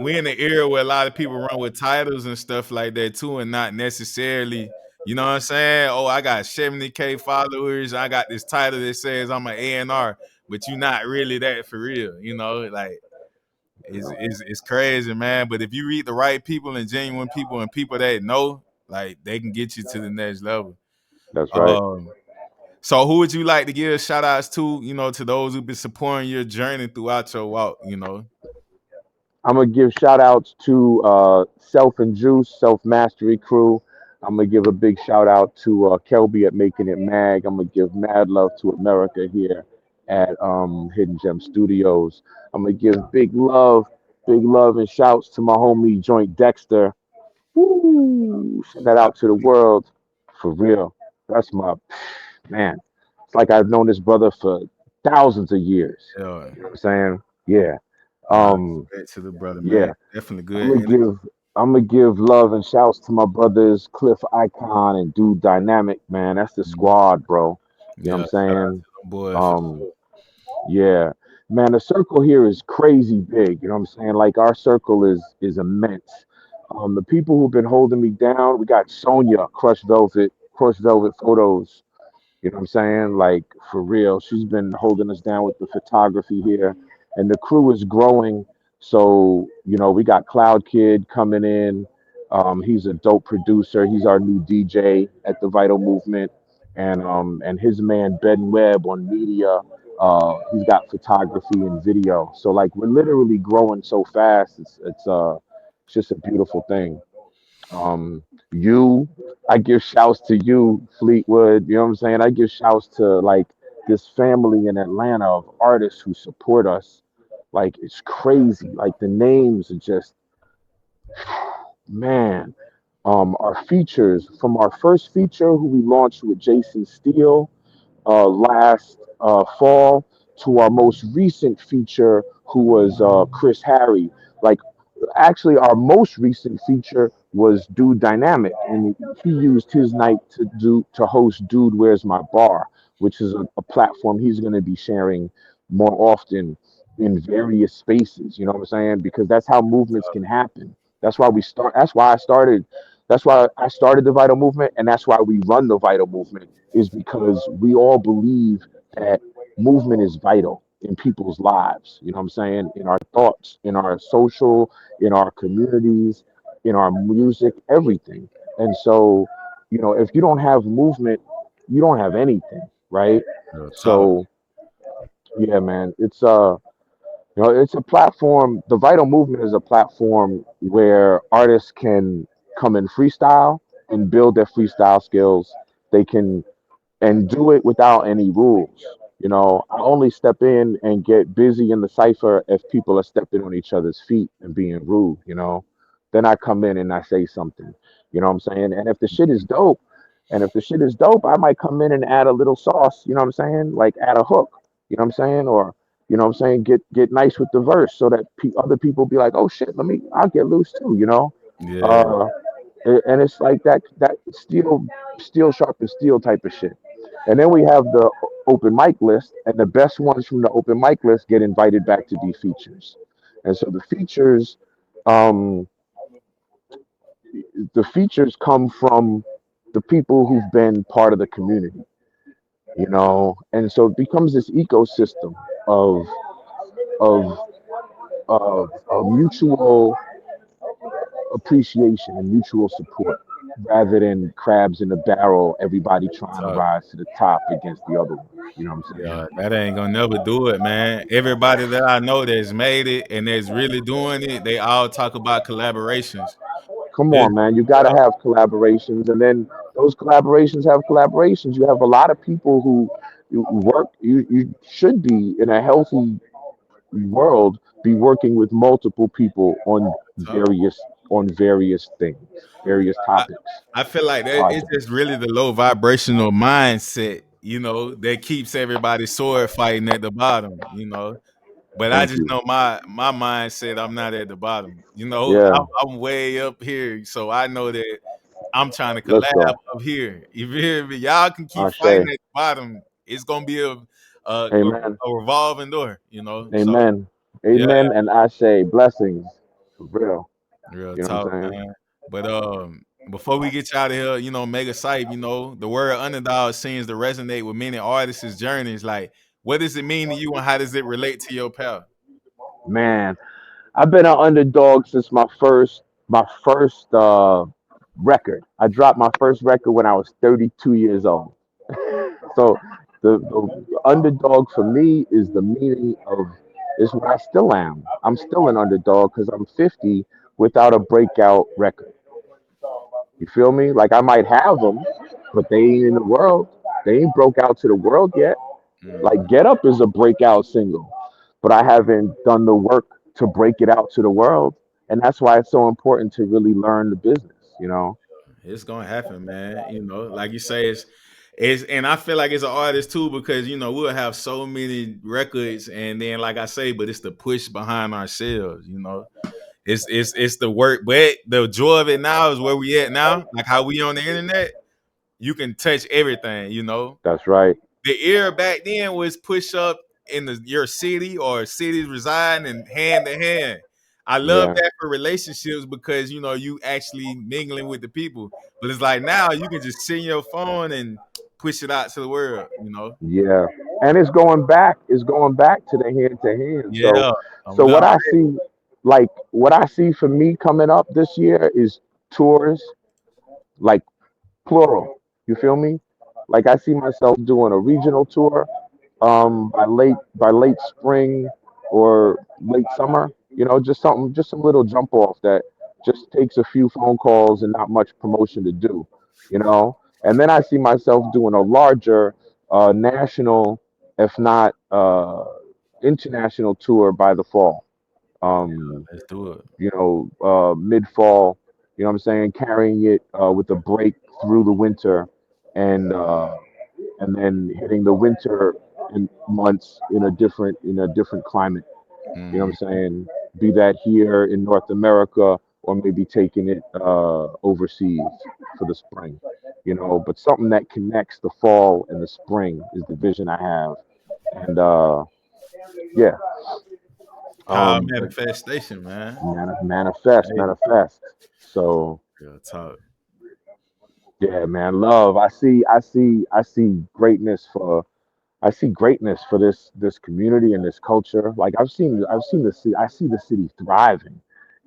[SPEAKER 1] we in the era where a lot of people run with titles and stuff like that too, and not necessarily, you know what I'm saying? Oh, I got 70K followers. I got this title that says I'm an A&R, but you're not really that for real. Like it's crazy, man. But if you read the right people and genuine people and people that know, like they can get you to the next level.
[SPEAKER 12] That's right.
[SPEAKER 1] Um, so who would you like to give shout outs to, to those who've been supporting your journey throughout your walk?
[SPEAKER 12] I'm gonna give shout outs to Self and Juice, Self Mastery Crew. I'm gonna give a big shout out to Kelby at Making It Mag. I'm gonna give mad love to America here at Hidden Gem Studios. I'm gonna give big love and shouts to my homie Joint Dexter. Woo! Send that out to the world for real. That's my man. It's like I've known this brother for thousands of years.
[SPEAKER 1] Yeah.
[SPEAKER 12] You know what I'm saying? Yeah.
[SPEAKER 1] Nah,
[SPEAKER 12] Um,
[SPEAKER 1] respect to the brother, man.
[SPEAKER 12] yeah.
[SPEAKER 1] Definitely
[SPEAKER 12] I'm
[SPEAKER 1] good
[SPEAKER 12] gonna
[SPEAKER 1] energy.
[SPEAKER 12] give I'm gonna give love and shouts to my brothers Cliff Icon and Dude Dynamic, man. That's the squad, bro. You know
[SPEAKER 1] Yeah,
[SPEAKER 12] what I'm
[SPEAKER 1] shout out to
[SPEAKER 12] saying?
[SPEAKER 1] them boys for
[SPEAKER 12] Um,
[SPEAKER 1] sure.
[SPEAKER 12] yeah. Man, the circle here is crazy big. You know what I'm saying? Like our circle is immense. The people who've been holding me down, we got Sonia, Crushed Velvet Photos. You know what I'm saying? Like for real, she's been holding us down with the photography here, and the crew is growing. So we got Cloud Kid coming in. He's a dope producer. He's our new DJ at the Vital Movement, and his man Ben Webb on media. He's got photography and video. So like we're literally growing so fast. It's just a beautiful thing. Um, you, I give shouts to you, Fleetwood. You know what I'm saying? I give shouts to like this family in Atlanta of artists who support us. Like it's crazy. Like the names are just man. Our features from our first feature who we launched with Jason Steele last fall to our most recent feature who was Chris Harry. Like actually our most recent feature was Dude Dynamic, and he used his night to host Dude Where's My Bar, which is a platform he's going to be sharing more often in various spaces. You know what I'm saying? Because that's how movements can happen. That's why I started the Vital Movement, and that's why we run the Vital Movement, is because we all believe that movement is vital in people's lives. You know what I'm saying? In our thoughts, in our social, in our communities, in our music, everything. And so, if you don't have movement, you don't have anything, right?
[SPEAKER 1] Real talk.
[SPEAKER 12] So, yeah, man, it's a platform. The Vital Movement is a platform where artists can come and freestyle and build their freestyle skills. They can and do it without any rules. I only step in and get busy in the cipher if people are stepping on each other's feet and being rude. Then I come in and I say something. You know what I'm saying? And if the shit is dope, And if the shit is dope, I might come in and add a little sauce, you know what I'm saying? Like add a hook, you know what I'm saying? Or, you know what I'm saying? Get nice with the verse so that other people be like, oh shit, I'll get loose too, you know?
[SPEAKER 1] Yeah.
[SPEAKER 12] Uh, and it's like that steel sharpens steel type of shit. And then we have the open mic list, and the best ones from the open mic list get invited back to be features. And so um, the features come from the people who've been part of the community, you know, and so it becomes this ecosystem of of of mutual appreciation and mutual support rather than crabs in a barrel, everybody trying to
[SPEAKER 1] Talk.
[SPEAKER 12] rise to the top against the other one. You know what I'm saying?
[SPEAKER 1] Yeah, that ain't gonna never do it, man. Everybody that I know that's made it and that's really doing it, they all talk about collaborations.
[SPEAKER 12] Come
[SPEAKER 1] This,
[SPEAKER 12] on, man. You got to have collaborations. And then those collaborations have collaborations. You have a lot of people who you should be in a healthy world, be working with multiple people
[SPEAKER 1] talk.
[SPEAKER 12] on various things, various
[SPEAKER 1] I,
[SPEAKER 12] topics,
[SPEAKER 1] I feel like that it's
[SPEAKER 12] projects.
[SPEAKER 1] just really the low vibrational mindset, that keeps everybody sword fighting at the bottom, But I
[SPEAKER 12] Thank
[SPEAKER 1] just
[SPEAKER 12] you.
[SPEAKER 1] know my mindset. I'm not at the bottom.
[SPEAKER 12] Yeah,
[SPEAKER 1] I'm way up here, so I know that I'm trying to
[SPEAKER 12] let's
[SPEAKER 1] collab
[SPEAKER 12] go.
[SPEAKER 1] up here. You feel me? Y'all can keep fighting
[SPEAKER 12] Ashe.
[SPEAKER 1] at the bottom. It's gonna be
[SPEAKER 12] Amen.
[SPEAKER 1] a revolving door, So
[SPEAKER 12] Amen.
[SPEAKER 1] yeah,
[SPEAKER 12] Amen. And I say blessings. For real.
[SPEAKER 1] real
[SPEAKER 12] You know what
[SPEAKER 1] talk,
[SPEAKER 12] I'm saying?
[SPEAKER 1] man. But before we get you out of here, Megaciph, the word underdog seems to resonate with many artists' journeys. Like, what does it mean to you, and how does it relate to your path?
[SPEAKER 12] Man, I've been an underdog since my first record. I dropped my first record when I was 32 years old. So the underdog for me is the meaning of is what I still am. I'm still an underdog because I'm 50 without a breakout record. You feel me? Like I might have them, but they ain't in the world. They ain't broke out to the world yet. Like
[SPEAKER 1] Mhm.
[SPEAKER 12] Get Up is a breakout single, but I haven't done the work to break it out to the world. And that's why it's so important to really learn the business, you know?
[SPEAKER 1] It's gonna happen, man. Like you say, and I feel like it's an artist too because we'll have so many records, and then like I say, but it's the push behind ourselves. It's the work, but the joy of it now is where we at now. Like how we on the internet, you can touch everything.
[SPEAKER 12] That's right.
[SPEAKER 1] The era back then was push up in your city or cities residing and hand to hand. I love
[SPEAKER 12] Yeah.
[SPEAKER 1] that for relationships because you actually mingling with the people. But it's like now you can just sit in your phone and push it out to the world.
[SPEAKER 12] Yeah. And it's going back to the hand to hand. So
[SPEAKER 1] Yeah,
[SPEAKER 12] so
[SPEAKER 1] I'm
[SPEAKER 12] what
[SPEAKER 1] done.
[SPEAKER 12] I see what I see for me coming up this year is tours, like plural. You feel me? Like I see myself doing a regional tour by late spring or late summer. Just some little jump off that just takes a few phone calls and not much promotion to do. You know, and then I see myself doing a larger national, if not international tour by the fall. Um,
[SPEAKER 1] Let's do it.
[SPEAKER 12] Mid fall. You know what I'm saying? Carrying it with a break through the winter, and then hitting the winter months in a different climate. You know what
[SPEAKER 1] Mhm.
[SPEAKER 12] I'm saying? Be that here in North America or maybe taking it overseas for the spring. But something that connects the fall and the spring is the vision I have. And yeah,
[SPEAKER 1] Power
[SPEAKER 12] but
[SPEAKER 1] manifestation, man.
[SPEAKER 12] manifest,
[SPEAKER 1] Hey,
[SPEAKER 12] manifest. So
[SPEAKER 1] real talk.
[SPEAKER 12] yeah, man, love. I see greatness for this community and this culture. Like I've seen the city. I see the city thriving.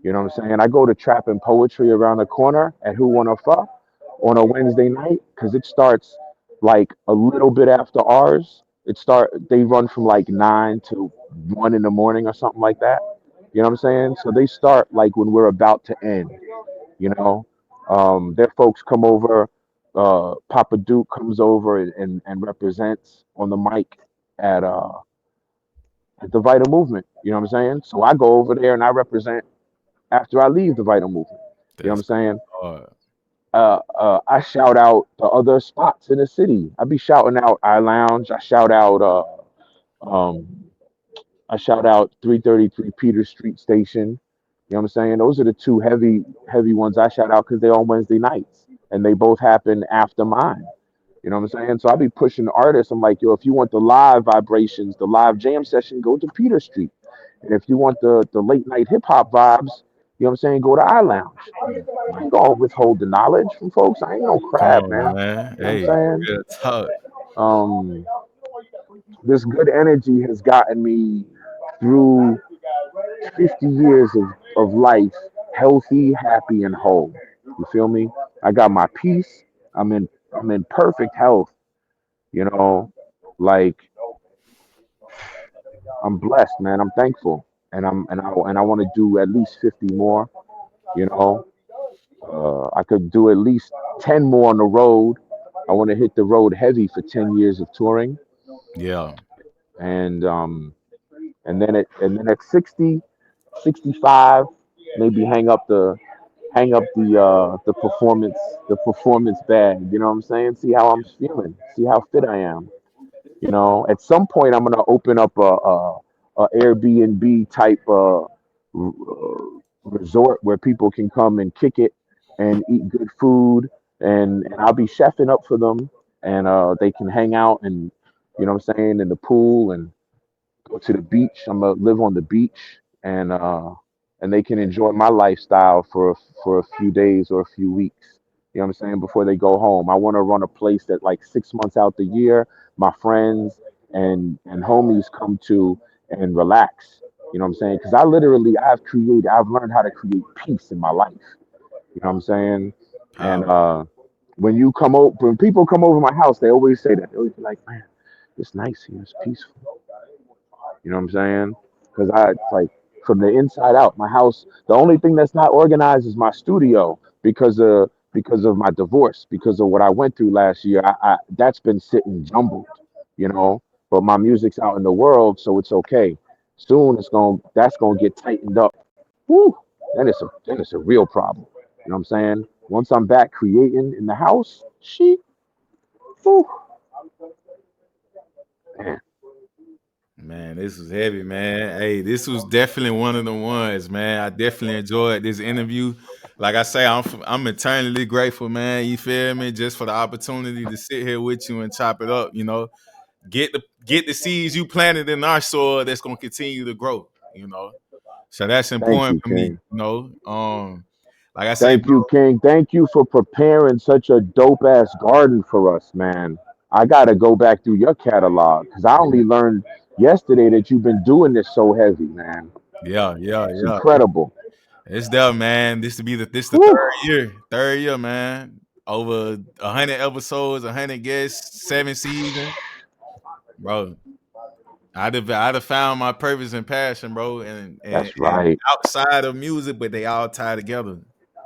[SPEAKER 12] You know what I'm saying? I go to Trap and Poetry around the corner at Who Wanna Fuck on a Wednesday night because it starts like a little bit after ours. They run from like 9 to 1 in the morning or something like that. You know what I'm saying? So they start like when we're about to end. You know, their folks come over. Papa Duke comes over and represents on the mic at uh at the Vital Movement. You know what I'm saying? So I go over there and I represent after I leave the Vital Movement. You know what I'm
[SPEAKER 1] That's
[SPEAKER 12] saying?
[SPEAKER 1] hard.
[SPEAKER 12] I shout out the other spots in the city. I be shouting out I Lounge. Um, I shout out 333 Peter Street Station. You know what I'm saying? Those are the two heavy ones I shout out because they're on Wednesday nights and they both happen after mine. You know what I'm saying? So I be pushing artists. I'm like, yo, if you want the live vibrations, the live jam session, go to Peter Street. And if you want the late night hip hop vibes, you know what I'm saying, go to I Lounge. I ain't gonna withhold the knowledge from folks. I ain't no
[SPEAKER 1] Come
[SPEAKER 12] crab,
[SPEAKER 1] on,
[SPEAKER 12] man.
[SPEAKER 1] man.
[SPEAKER 12] You know what I'm
[SPEAKER 1] Hey,
[SPEAKER 12] saying?
[SPEAKER 1] real talk.
[SPEAKER 12] Um, this good energy has gotten me through 50 years of life, healthy, happy, and whole. You feel me? I got my peace. I'm in perfect health. You know, like I'm blessed, man. I'm thankful, and I want to do at least 50 more. You know, I could do at least 10 more on the road. I want to hit the road heavy for 10 years of touring,
[SPEAKER 1] Yeah.
[SPEAKER 12] and then at 60, 65, maybe hang up the performance bag. You know what I'm saying? See how I'm feeling. See how fit I am. You know, at some point I'm gonna open up a Airbnb type resort where people can come and kick it and eat good food, and I'll be chefing up for them, and they can hang out and you know what I'm saying in the pool and go to the beach. I'm gonna live on the beach, and they can enjoy my lifestyle for a few days or a few weeks. You know what I'm saying? Before they go home, I want to run a place that like 6 months out the year, my friends and homies come to and relax. You know what I'm saying? Because I've learned how to create peace in my life. You know what I'm saying? And
[SPEAKER 1] Power.
[SPEAKER 12] when people come over my house, they always say that. They always be like, man, it's nice here, it's peaceful. You know what I'm saying? Because I like from the inside out, my house. The only thing that's not organized is my studio because of my divorce, because of what I went through last year. I that's been sitting jumbled, you know. But my music's out in the world, so it's okay. Soon that's gonna get tightened up. Whew, then it's a real problem. You know what I'm saying? Once I'm back creating in the house, whew, man,
[SPEAKER 1] Man, this was heavy, man. Hey, this was definitely one of the ones, man. I definitely enjoyed this interview. Like I say, I'm eternally grateful, man. You feel me? Just for the opportunity to sit here with you and chop it up. You know, get the seeds you planted in our soil that's gonna continue to grow. You know, so that's
[SPEAKER 12] thank
[SPEAKER 1] important
[SPEAKER 12] you,
[SPEAKER 1] for me.
[SPEAKER 12] King.
[SPEAKER 1] You know, like I say,
[SPEAKER 12] Thank
[SPEAKER 1] bro.
[SPEAKER 12] you, King. Thank you for preparing such a dope ass garden for us, man. I gotta go back through your catalog because I only learned yesterday that you've been doing this so heavy, man.
[SPEAKER 1] Yeah, yeah,
[SPEAKER 12] It's
[SPEAKER 1] yeah.
[SPEAKER 12] incredible.
[SPEAKER 1] It's there, man. This the
[SPEAKER 12] Whew.
[SPEAKER 1] third year, man. Over 100 episodes, 100 guests, 7 seasons, bro. I'd have found my purpose and passion, bro, and
[SPEAKER 12] That's right.
[SPEAKER 1] outside of music, but they all tie together.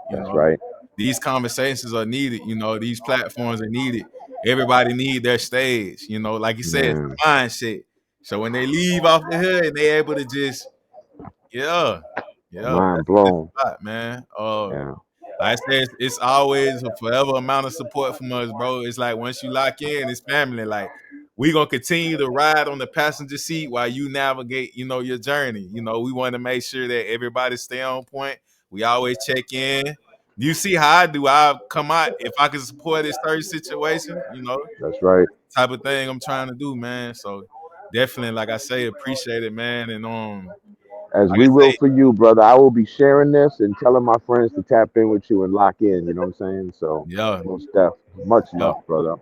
[SPEAKER 1] You
[SPEAKER 12] That's
[SPEAKER 1] know,
[SPEAKER 12] right.
[SPEAKER 1] these conversations are needed. You know, these platforms are needed. Everybody need their stage. You know, like you said, it's
[SPEAKER 12] Man,
[SPEAKER 1] the mindset. So when they leave off the hood and they able to just, yeah, yeah,
[SPEAKER 12] mind
[SPEAKER 1] that's a good
[SPEAKER 12] blown.
[SPEAKER 1] spot, man.
[SPEAKER 12] Yeah,
[SPEAKER 1] Like I said, it's always a forever amount of support from us, bro. It's like once you lock in, it's family. Like we gonna continue to ride on the passenger seat while you navigate, you know, your journey. You know, we want to make sure that everybody stay on point. We always check in. You see how I do. I come out if I can support this certain situation, you know,
[SPEAKER 12] that's right.
[SPEAKER 1] type of thing I'm trying to do, man. So definitely, like I say, appreciate it, man. And
[SPEAKER 12] As
[SPEAKER 1] like I
[SPEAKER 12] we will
[SPEAKER 1] say,
[SPEAKER 12] for you, brother. I will be sharing this and telling my friends to tap in with you and lock in. You know what I'm saying? So,
[SPEAKER 1] yeah,
[SPEAKER 12] most def, much
[SPEAKER 1] yeah,
[SPEAKER 12] love, brother.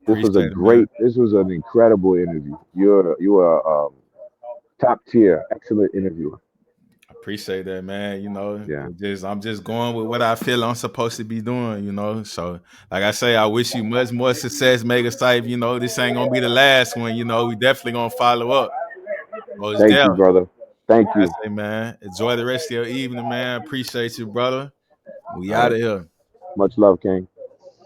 [SPEAKER 1] appreciate it, man.
[SPEAKER 12] This was an incredible interview. You are top tier, excellent interviewer.
[SPEAKER 1] Appreciate that, man. You know,
[SPEAKER 12] Yeah.
[SPEAKER 1] I'm just going with what I feel I'm supposed to be doing, you know. So, like I say, I wish you much more success, Megaciph. You know, this ain't gonna be the last one. You know, we definitely gonna follow up. Most
[SPEAKER 12] Thank you,
[SPEAKER 1] definitely.
[SPEAKER 12] brother. Thank
[SPEAKER 1] I
[SPEAKER 12] you.
[SPEAKER 1] say, man, enjoy the rest of your evening, man. Appreciate you, brother. We
[SPEAKER 12] All
[SPEAKER 1] out
[SPEAKER 12] right.
[SPEAKER 1] of here
[SPEAKER 12] Much love, King.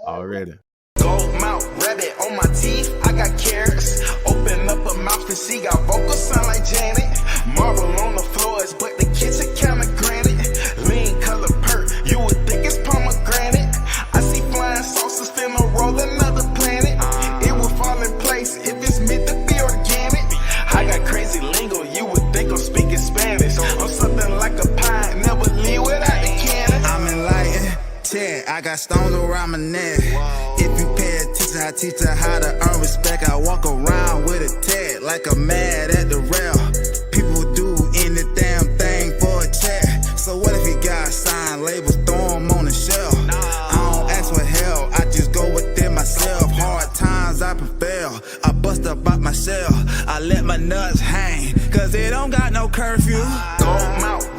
[SPEAKER 1] already.
[SPEAKER 6] Gold mouth, rabbit on my teeth, I got carrots. Open up a mouth and see, got vocals sound like Janet. Marble on the floors, but the kitchen counter granite. Lean color perk, you would think it's pomegranate. I around my neck. If you pay attention, I teach her how to earn respect. I walk around with a tag like I'm mad at the rail. People do any damn thing for a check. So what if you got signed labels, throw them on the shelf? I don't ask for help, I just go within myself. Hard times I prevail, I bust up out my shell. I let my nuts hang, cause it don't got no curfew. Gold mouth,